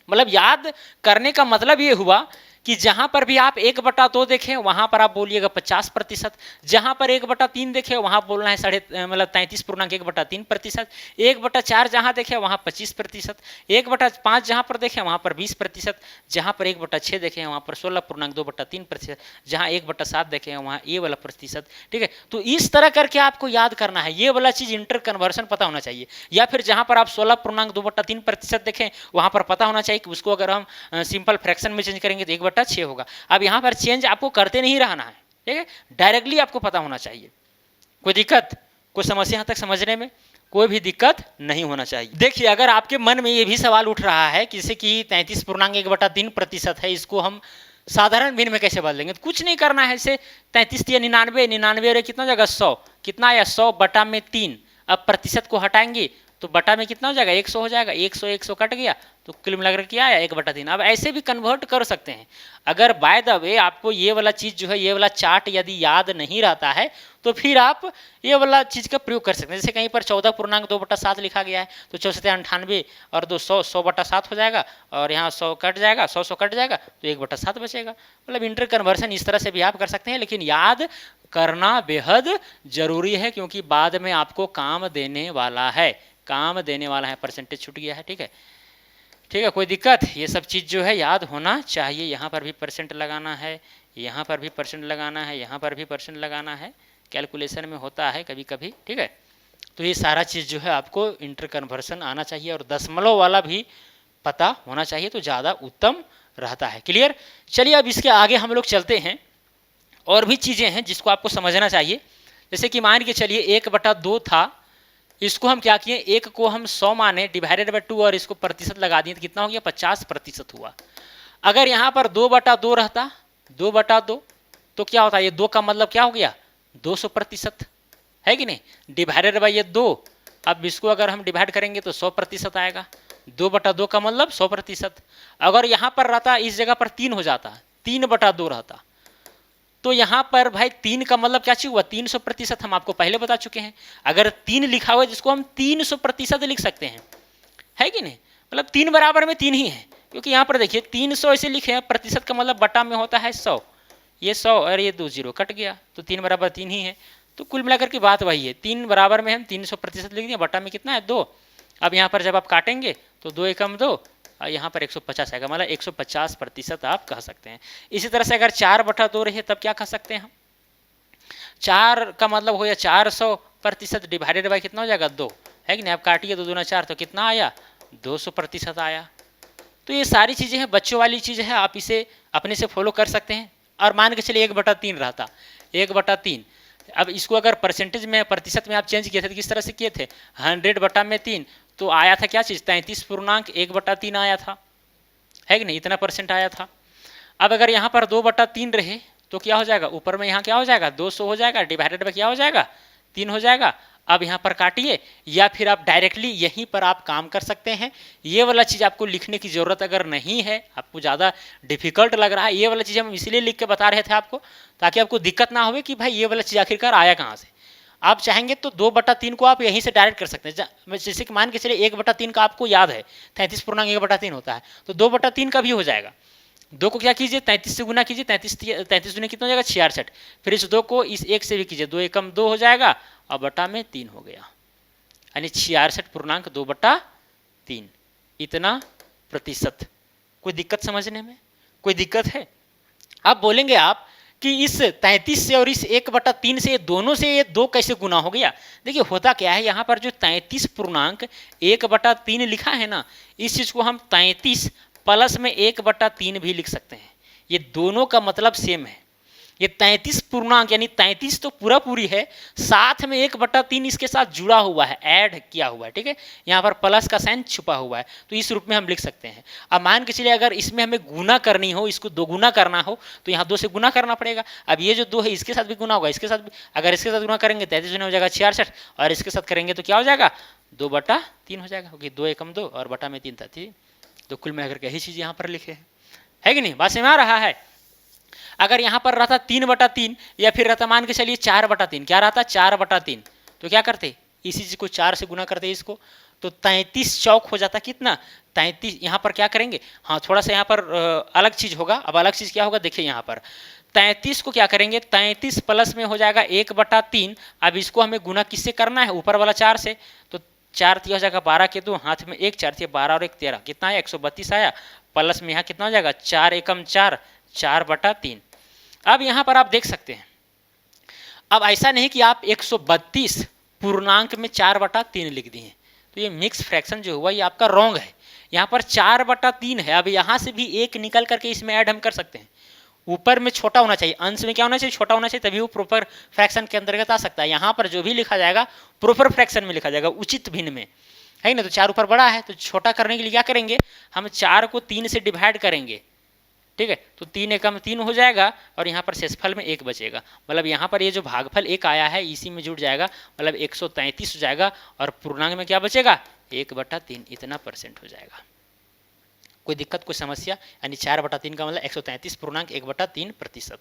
मतलब याद करने का मतलब ये हुआ कि जहां पर भी आप 1/2 देखें वहां पर आप बोलिएगा 50%, जहां पर 1/3 देखें वहां बोलना है 33.1/3%, 1/4 जहां देखें वहां 25%, 1/5 जहां पर देखें वहां पर 20%, जहां पर 1/6 देखें वहां पर 16.2/3%, जहां 1/7 देखें वहां ये वाला प्रतिशत। ठीक है, तो इस तरह करके आपको याद करना है, ये वाला चीज इंटर कन्वर्सन पता होना चाहिए। या फिर जहां पर आप 16.2/3% देखें वहां पर पता होना चाहिए कि उसको अगर हम सिंपल फ्रैक्शन में चेंज करेंगे तो 1/6 होगा। अब यहां पर चेंज आपको करते नहीं रहना है, ठीक है, डायरेक्टली आपको पता होना चाहिए। कोई दिक्कत, कोई समस्या यहां तक समझने में? कोई भी दिक्कत नहीं होना चाहिए। देखिए अगर आपके मन में ये भी सवाल उठ रहा है कि जैसे कि 33.1/3% है, इसको हम साधारण भिन्न में कैसे बदलेंगे, तो कुछ नहीं करना है। इसे 33 या 99, 99 कितना जाएगा 100, कितना आया 100/3। अब प्रतिशत को हटाएंगे तो बटा में कितना हो जाएगा 100 हो जाएगा, 100 कट गया तो कुल मिलाकर क्या आया 1/3। अब ऐसे भी कन्वर्ट कर सकते हैं। अगर बाय द वे आपको ये वाला चीज जो है, ये वाला चार्ट यदि याद नहीं रहता है तो फिर आप ये वाला चीज का प्रयोग कर सकते हैं। जैसे कहीं पर 14.2/7 लिखा गया है तो 6498 और 200, 100/7 हो जाएगा और यहाँ 100 कट जाएगा, 100 कट जाएगा तो 1/7 बचेगा। मतलब इंटर कन्वर्सन इस तरह से भी आप कर सकते हैं, लेकिन याद करना बेहद जरूरी है क्योंकि बाद में आपको काम देने वाला है, काम देने वाला है। परसेंटेज छूट गया है, ठीक है, ठीक है, कोई दिक्कत। ये सब चीज़ जो है याद होना चाहिए। यहाँ पर भी परसेंट लगाना है, यहाँ पर भी परसेंट लगाना है, यहाँ पर भी परसेंट लगाना है, कैलकुलेशन में होता है कभी कभी, ठीक है। तो ये सारा चीज़ जो है आपको इंटर कन्वर्सन आना चाहिए और दशमलव वाला भी पता होना चाहिए तो ज़्यादा उत्तम रहता है। क्लियर? चलिए अब इसके आगे हम लोग चलते हैं। और भी चीज़ें हैं जिसको आपको समझना चाहिए। जैसे कि मान के चलिए 1/2 था, इसको हम क्या किए, एक को हम 100 माने डिवाइडेड बाई 2 और इसको प्रतिशत लगा दिए तो कितना हो गया 50% हुआ। अगर यहाँ पर 2/2 रहता, 2/2 तो क्या होता है, ये 2 का मतलब क्या हो गया 200% है कि नहीं, डिवाइडेड बाई ये 2। अब इसको अगर हम डिवाइड करेंगे तो 100% आएगा। 2/2 का मतलब 100%। अगर यहाँ पर रहता, इस जगह पर 3 हो जाता, 3/2 रहता, तो यहाँ पर भाई 3 का मतलब क्या चीज हुआ 300%। हम आपको पहले बता चुके हैं, अगर 3 लिखा हुआ है जिसको हम 300% लिख सकते हैं, है कि नहीं। मतलब 3 बराबर में 3 ही है, क्योंकि यहाँ पर देखिए 300 ऐसे लिखे हैं, प्रतिशत का मतलब बटा में होता है 100, ये 100 और ये 2 0 कट गया तो 3 बराबर 3 ही है। तो कुल मिलाकर की बात वही है, 3 बराबर में हम 300% लिख दिए, बटा में कितना है 2। अब यहाँ पर जब आप काटेंगे तो 2 एकम 2, यहाँ पर 150 आएगा, मतलब 150% आप कह सकते हैं। इसी तरह से अगर 4/2 रहे तब क्या कह सकते हैं हम, 4 का मतलब हो या 400% डिवाइडेड बाई कितना हो जाएगा 2, है कि नहीं। आप काटिए 2 दूना 4 तो कितना आया 200% आया। तो ये सारी चीज़ें हैं, बच्चों वाली चीज़ है, आप इसे अपने से फॉलो कर सकते हैं। और मान के चलिए 1/3 रहता, 1/3। अब इसको अगर परसेंटेज में, प्रतिशत में आप चेंज किए थे तो किस तरह से किए थे, 100/3, तो आया था क्या चीज़, 33.1/3 आया था, है कि नहीं, इतना परसेंट आया था। अब अगर यहाँ पर 2/3 रहे तो क्या हो जाएगा, ऊपर में यहाँ क्या हो जाएगा, 200 हो जाएगा, डिवाइडेड बाय क्या हो जाएगा, 3 हो जाएगा। अब यहाँ पर काटिए, या फिर आप डायरेक्टली यहीं पर आप काम कर सकते हैं। ये वाला चीज़ आपको लिखने की ज़रूरत अगर नहीं है, आपको ज़्यादा डिफिकल्ट लग रहा है, ये वाला चीज़ हम इसलिए लिख के बता रहे थे आपको, ताकि आपको दिक्कत ना हो कि भाई ये वाला चीज़ आखिरकार आया कहाँ से। आप चाहेंगे तो 2/3 को आप यहीं से डायरेक्ट कर सकते हैं। जैसे कि मान के चलिए 1/3 का आपको याद है 33.1/3 होता है, तो 2/3 का भी हो जाएगा। 2 को क्या कीजिए, 33 से गुना कीजिए, 33 दुनी कितना हो जाएगा, 66। फिर इस 2 को इस 1 से भी कीजिए, 2 एकम 2 हो जाएगा और बटा में 3 हो गया, यानी 66.2/3, इतना प्रतिशत। कोई दिक्कत समझने में, कोई दिक्कत है? अब बोलेंगे आप कि इस 33 से और इस 1/3 से, दोनों से ये 2 कैसे गुना हो गया। देखिए होता क्या है, यहाँ पर जो 33.1/3 लिखा है ना, इस चीज़ को हम 33 प्लस में 1/3 भी लिख सकते हैं। ये दोनों का मतलब सेम है। ये 33 पूर्णांक यानी 33 तो पूरा पूरी है, साथ में 1/3 इसके साथ जुड़ा हुआ है, ऐड किया हुआ है, ठीक है। यहाँ पर प्लस का साइन छुपा हुआ है, तो इस रूप में हम लिख सकते हैं। अब मान के चलिए अगर इसमें हमें गुना करनी हो, इसको दोगुना करना हो, तो यहाँ 2 से गुना करना पड़ेगा। अब ये जो 2 है इसके साथ भी गुना होगा, इसके साथ भी, अगर इसके साथ गुना करेंगे 33 हो जाएगा 66, और इसके साथ करेंगे तो क्या हो जाएगा, 2/3 हो जाएगा, क्योंकि 2 एकम 2 और बटा में 3 था, ठीक। तो कुल मिलाकर के यही चीज़ यहाँ पर लिखे है कि नहीं, बात समझ में आ रहा है। अगर यहाँ पर रहता 3/3 या फिर रहता मान के चलिए 4/3, क्या रहता 4/3, तो क्या करते, इसी चीज को 4 से गुना करते इसको, तो 33 चौक हो जाता कितना, 33। यहाँ पर क्या करेंगे, हाँ थोड़ा सा यहाँ पर अलग चीज होगा। अब अलग चीज क्या होगा, देखिए यहाँ पर 33 को क्या करेंगे, 33 प्लस में हो जाएगा 1/3। अब इसको हमें गुना किससे करना है, ऊपर वाला 4 से, तो 4 हो जाएगा 12 के 2, हाथ में 1, 4 12 और 1 13, कितना आया 132 आया। प्लस में यहाँ कितना हो जाएगा 4 एकम 4, 4/3। अब यहाँ पर आप देख सकते हैं, अब ऐसा नहीं कि आप 132 पूर्णांक में 4/3 लिख दिए, तो ये मिक्स फ्रैक्शन जो हुआ ये आपका रॉन्ग है। यहाँ पर 4/3 है, अब यहाँ से भी 1 निकल करके इसमें ऐड हम कर सकते हैं। ऊपर में छोटा होना चाहिए, अंश में क्या होना चाहिए, छोटा होना चाहिए, तभी वो प्रॉपर फ्रैक्शन के अंतर्गत आ सकता है। यहाँ पर जो भी लिखा जाएगा प्रॉपर फ्रैक्शन में लिखा जाएगा, उचित भिन्न में, है ना। तो 4 ऊपर बड़ा है, तो छोटा करने के लिए क्या करेंगे, हम 4 को 3 से डिवाइड करेंगे, ठीक है। तो 3 एकम 3 हो जाएगा, और यहाँ पर शेषफल में 1 बचेगा, मतलब यहाँ पर ये जो भागफल 1 आया है इसी में जुड़ जाएगा, मतलब 133 हो जाएगा, और पूर्णांक में क्या बचेगा 1/3, इतना परसेंट हो जाएगा। कोई दिक्कत, कोई समस्या, यानी 4/3 का मतलब 133.1/3%।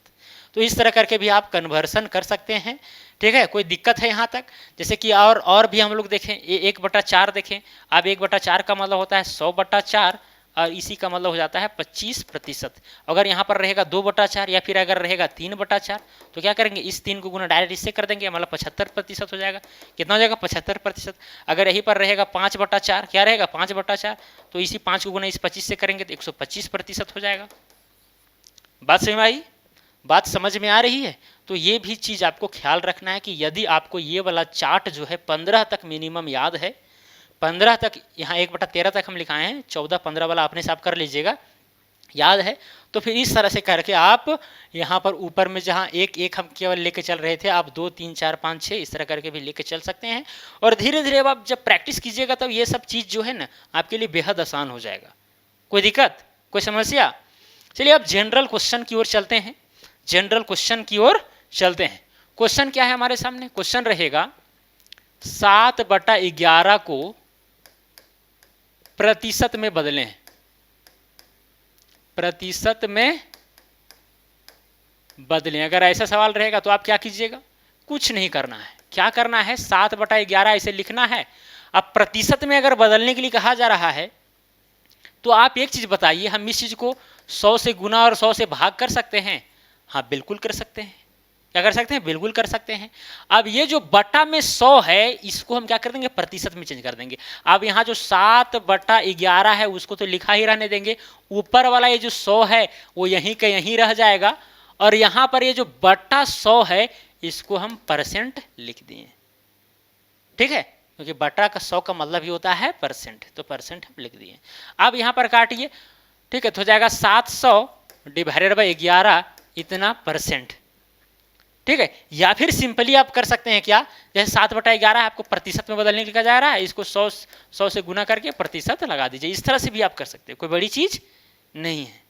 तो इस तरह करके भी आप कन्वर्सन कर सकते हैं, ठीक है। कोई दिक्कत है यहाँ तक, जैसे कि और भी हम लोग देखें, 1/4 देखें। अब 1/4 का मतलब होता है 100/4, और इसी का मतलब हो जाता है 25%। अगर यहाँ पर रहेगा 2/4 या फिर अगर रहेगा 3/4, तो क्या करेंगे, इस 3 को गुना डायरेक्ट इससे कर देंगे, मतलब 75% हो जाएगा। कितना हो जाएगा 75%। अगर यहीं पर रहेगा 5/4, क्या रहेगा 5/4, तो इसी 5 को गुना इस 25 से करेंगे तो 125% हो जाएगा। बात समझ में आई, बात समझ में आ रही है। तो ये भी चीज़ आपको ख्याल रखना है कि यदि आपको ये वाला चार्ट जो है 15 तक मिनिमम याद है, 15 तक, यहाँ 1/13 तक हम लिखाए हैं, 14-15 वाला अपने हिसाब कर लीजिएगा, याद है, तो फिर इस तरह से करके आप यहाँ पर ऊपर में जहाँ 1 हम केवल लेके चल रहे थे, आप 2 3 4 5 6 इस तरह करके भी लेके चल सकते हैं। और धीरे धीरे आप जब प्रैक्टिस कीजिएगा तब ये सब चीज़ जो है ना आपके लिए बेहद आसान हो जाएगा। कोई दिक्कत, कोई समस्या? चलिए अब जनरल क्वेश्चन की ओर चलते हैं, जनरल क्वेश्चन की ओर चलते हैं। क्वेश्चन क्या है हमारे सामने, क्वेश्चन रहेगा 7/11 को प्रतिशत में बदलें, प्रतिशत में बदलें। अगर ऐसा सवाल रहेगा तो आप क्या कीजिएगा, कुछ नहीं करना है। क्या करना है, 7/11 ऐसे लिखना है। अब प्रतिशत में अगर बदलने के लिए कहा जा रहा है तो आप एक चीज बताइए, हम इस चीज को 100 से गुना और 100 से भाग कर सकते हैं? हाँ बिल्कुल कर सकते हैं। क्या कर सकते हैं, बिल्कुल कर सकते हैं। अब ये जो बटा में 100 है इसको हम क्या कर देंगे, प्रतिशत में चेंज कर देंगे। अब यहाँ जो 7/11 है उसको तो लिखा ही रहने देंगे, ऊपर वाला ये जो 100 है वो यहीं का यहीं रह जाएगा, और यहाँ पर ये जो बटा 100 है इसको हम परसेंट लिख दिए, ठीक है, क्योंकि बटा का 100 का मतलब ही होता है परसेंट, तो परसेंट हम लिख दिए। अब यहाँ पर काटिए, ठीक है, तो हो जाएगा 700 डिवाइडेड बाई 11, इतना परसेंट, ठीक है। या फिर सिंपली आप कर सकते हैं क्या, जैसे 7/11 आपको प्रतिशत में बदलने के लिए कहा जा रहा है, इसको 100 से गुना करके प्रतिशत लगा दीजिए। इस तरह से भी आप कर सकते हैं, कोई बड़ी चीज नहीं है,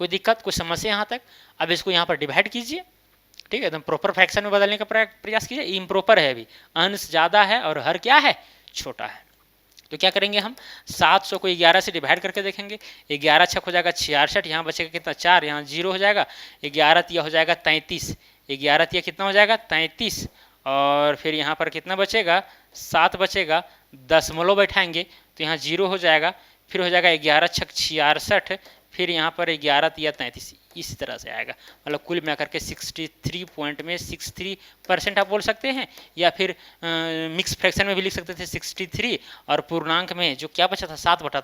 कोई दिक्कत कोई समस्या यहाँ तक। अब इसको यहाँ पर डिवाइड कीजिए, ठीक है, एकदम प्रॉपर फ्रैक्शन में बदलने का प्रयास कीजिए। इम्प्रॉपर है, अभी अंश ज़्यादा है और हर क्या है, छोटा है। तो क्या करेंगे हम, 700 को 11 से डिवाइड करके देखेंगे। 11 छक हो जाएगा 66, यहाँ बचेगा कितना 4, यहाँ 0 हो जाएगा। 11 तिया हो जाएगा 33, 11 तिया कितना हो जाएगा 33, और फिर यहाँ पर कितना बचेगा 7 बचेगा, दशमलव बैठाएंगे तो यहाँ 0 हो जाएगा। फिर हो जाएगा 11 छक 66, फिर यहाँ पर 11 तिया 33, इसी तरह से आएगा। मतलब कुल मिलाकर के 63 पॉइंट में 63% आप बोल सकते हैं, या फिर मिक्स फ्रैक्शन में भी लिख सकते थे 63, और पूर्णांक में जो क्या बचा था 7 बचा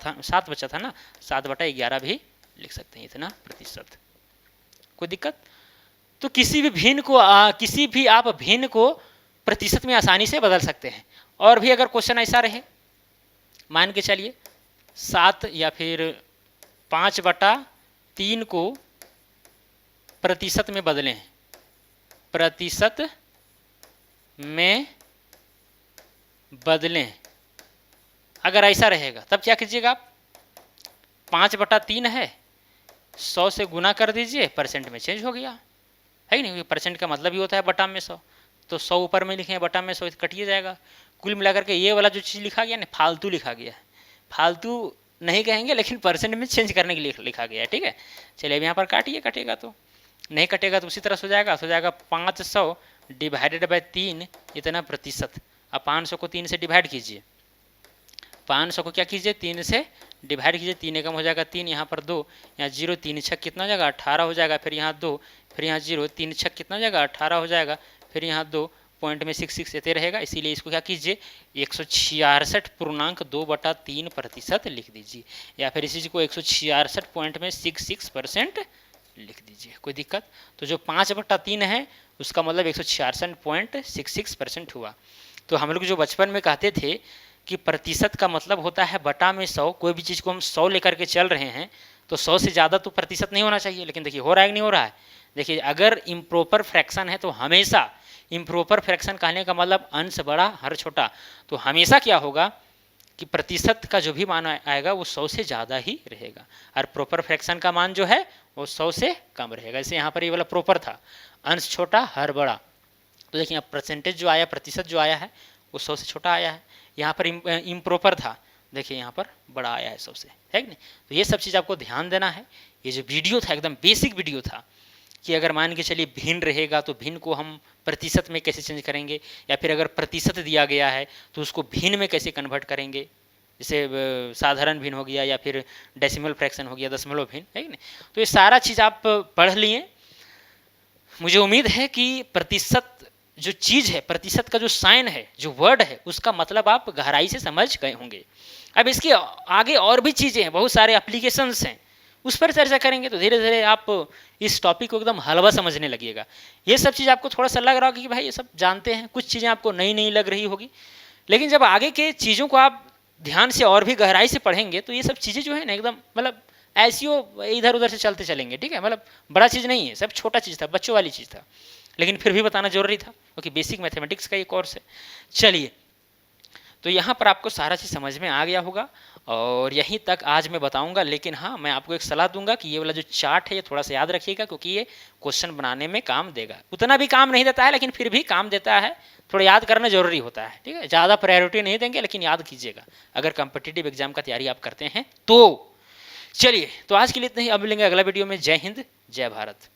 था ना, 7/11 भी लिख सकते हैं, इतना प्रतिशत। कोई दिक्कत? तो किसी भी भिन्न को किसी भी आप भिन्न को प्रतिशत में आसानी से बदल सकते हैं। और भी अगर क्वेश्चन ऐसा रहे, मान के चलिए 7 या फिर 5/3 को प्रतिशत में बदलें, प्रतिशत में बदलें, अगर ऐसा रहेगा तब क्या कीजिएगा आप, 5/3 है, 100 से गुना कर दीजिए, परसेंट में चेंज हो गया है नहीं, परसेंट का मतलब ही होता है बटा में 100, तो 100 ऊपर में लिखे बटा में 100 कटिए जाएगा। कुल मिलाकर के ये वाला जो चीज़ लिखा गया ना, फालतू लिखा गया है, फालतू नहीं कहेंगे लेकिन परसेंट में चेंज करने के लिए लिखा गया है, ठीक है। चलिए अब यहाँ पर काटिए, कटेगा तो नहीं कटेगा तो उसी तरह हो जाएगा 500 डिवाइडेड बाय 3 इतना प्रतिशत। अब 500 को 3 से डिवाइड कीजिए, 500 को क्या कीजिए 3 से डिवाइड कीजिए, 3 एकम हो जाएगा 3, यहाँ पर 2, यहाँ 0, 3 छक कितना हो जाएगा 18 हो जाएगा, फिर यहाँ 2, फिर यहाँ 0, 3 छक कितना हो जाएगा 18 हो जाएगा, फिर यहाँ 2 पॉइंट में 66 ऐसे रहेगा। इसीलिए इसको क्या कीजिए 166.2/3 प्रतिशत लिख दीजिए, या फिर इसी को 166 पॉइंट में 66% लिख दीजिए। कोई दिक्कत? तो जो 5/3 है उसका मतलब 166.66% हुआ। तो हम लोग जो बचपन में कहते थे कि प्रतिशत का मतलब होता है बटा में 100, कोई भी चीज़ को हम 100 लेकर के चल रहे हैं तो 100 से ज़्यादा तो प्रतिशत नहीं होना चाहिए, लेकिन देखिए हो रहा है कि नहीं हो रहा है। देखिए अगर इम्प्रॉपर फ्रैक्शन है तो हमेशा, इम्प्रॉपर फ्रैक्शन कहने का मतलब अंश बड़ा हर छोटा, तो हमेशा क्या होगा कि प्रतिशत का जो भी मान आएगा वो 100 से ज़्यादा ही रहेगा, और प्रॉपर फ्रैक्शन का मान जो है वो 100 से कम रहेगा। जैसे यहाँ पर ये वाला प्रॉपर था, अंश छोटा हर बड़ा, तो देखिए यहाँ परसेंटेज जो आया, प्रतिशत जो आया है वो 100 से छोटा आया है। यहाँ पर इम्प्रॉपर था, देखिए यहाँ पर बड़ा आया है 100 से, है कि नहीं। तो ये सब चीज़ आपको ध्यान देना है। ये जो वीडियो था एकदम बेसिक वीडियो था कि अगर मान के चलिए भिन्न रहेगा तो भिन्न को हम प्रतिशत में कैसे चेंज करेंगे, या फिर अगर प्रतिशत दिया गया है तो उसको भिन्न में कैसे कन्वर्ट करेंगे, जैसे साधारण भिन्न हो गया या फिर डेसिमल फ्रैक्शन हो गया, दशमलव भिन्न, है कि नहीं। तो ये सारा चीज़ आप पढ़ लिए। मुझे उम्मीद है कि प्रतिशत जो चीज़ है, प्रतिशत का जो साइन है, जो वर्ड है, उसका मतलब आप गहराई से समझ गए होंगे। अब इसके आगे और भी चीज़ें हैं, बहुत सारे एप्लीकेशंस हैं, उस पर चर्चा करेंगे तो धीरे धीरे आप इस टॉपिक को एकदम हलवा समझने लगिएगा। ये सब चीज़ आपको थोड़ा सा लग रहा होगा कि भाई ये सब जानते हैं, कुछ चीज़ें आपको नई नई लग रही होगी, लेकिन जब आगे के चीज़ों को आप ध्यान से और भी गहराई से पढ़ेंगे तो ये सब चीज़ें जो है ना एकदम मतलब ऐसी इधर उधर से चलते चलेंगे, ठीक है। मतलब बड़ा चीज़ नहीं है, सब छोटा चीज़ था, बच्चों वाली चीज़ था, लेकिन फिर भी बताना जरूरी था क्योंकि बेसिक मैथमेटिक्स का ये कोर्स है। चलिए, तो यहाँ पर आपको सारा चीज़ समझ में आ गया होगा, और यहीं तक आज मैं बताऊंगा। लेकिन हाँ, मैं आपको एक सलाह दूंगा कि ये वाला जो चार्ट है ये थोड़ा सा याद रखिएगा, क्योंकि ये क्वेश्चन बनाने में काम देगा। उतना भी काम नहीं देता है लेकिन फिर भी काम देता है, थोड़ा याद करना जरूरी होता है, ठीक है। ज़्यादा प्रायोरिटी नहीं देंगे लेकिन याद कीजिएगा अगर कॉम्पिटिटिव एग्जाम का तैयारी आप करते हैं तो। चलिए, तो आज के लिए इतना ही, अब मिलेंगे अगला वीडियो में। जय हिंद, जय भारत।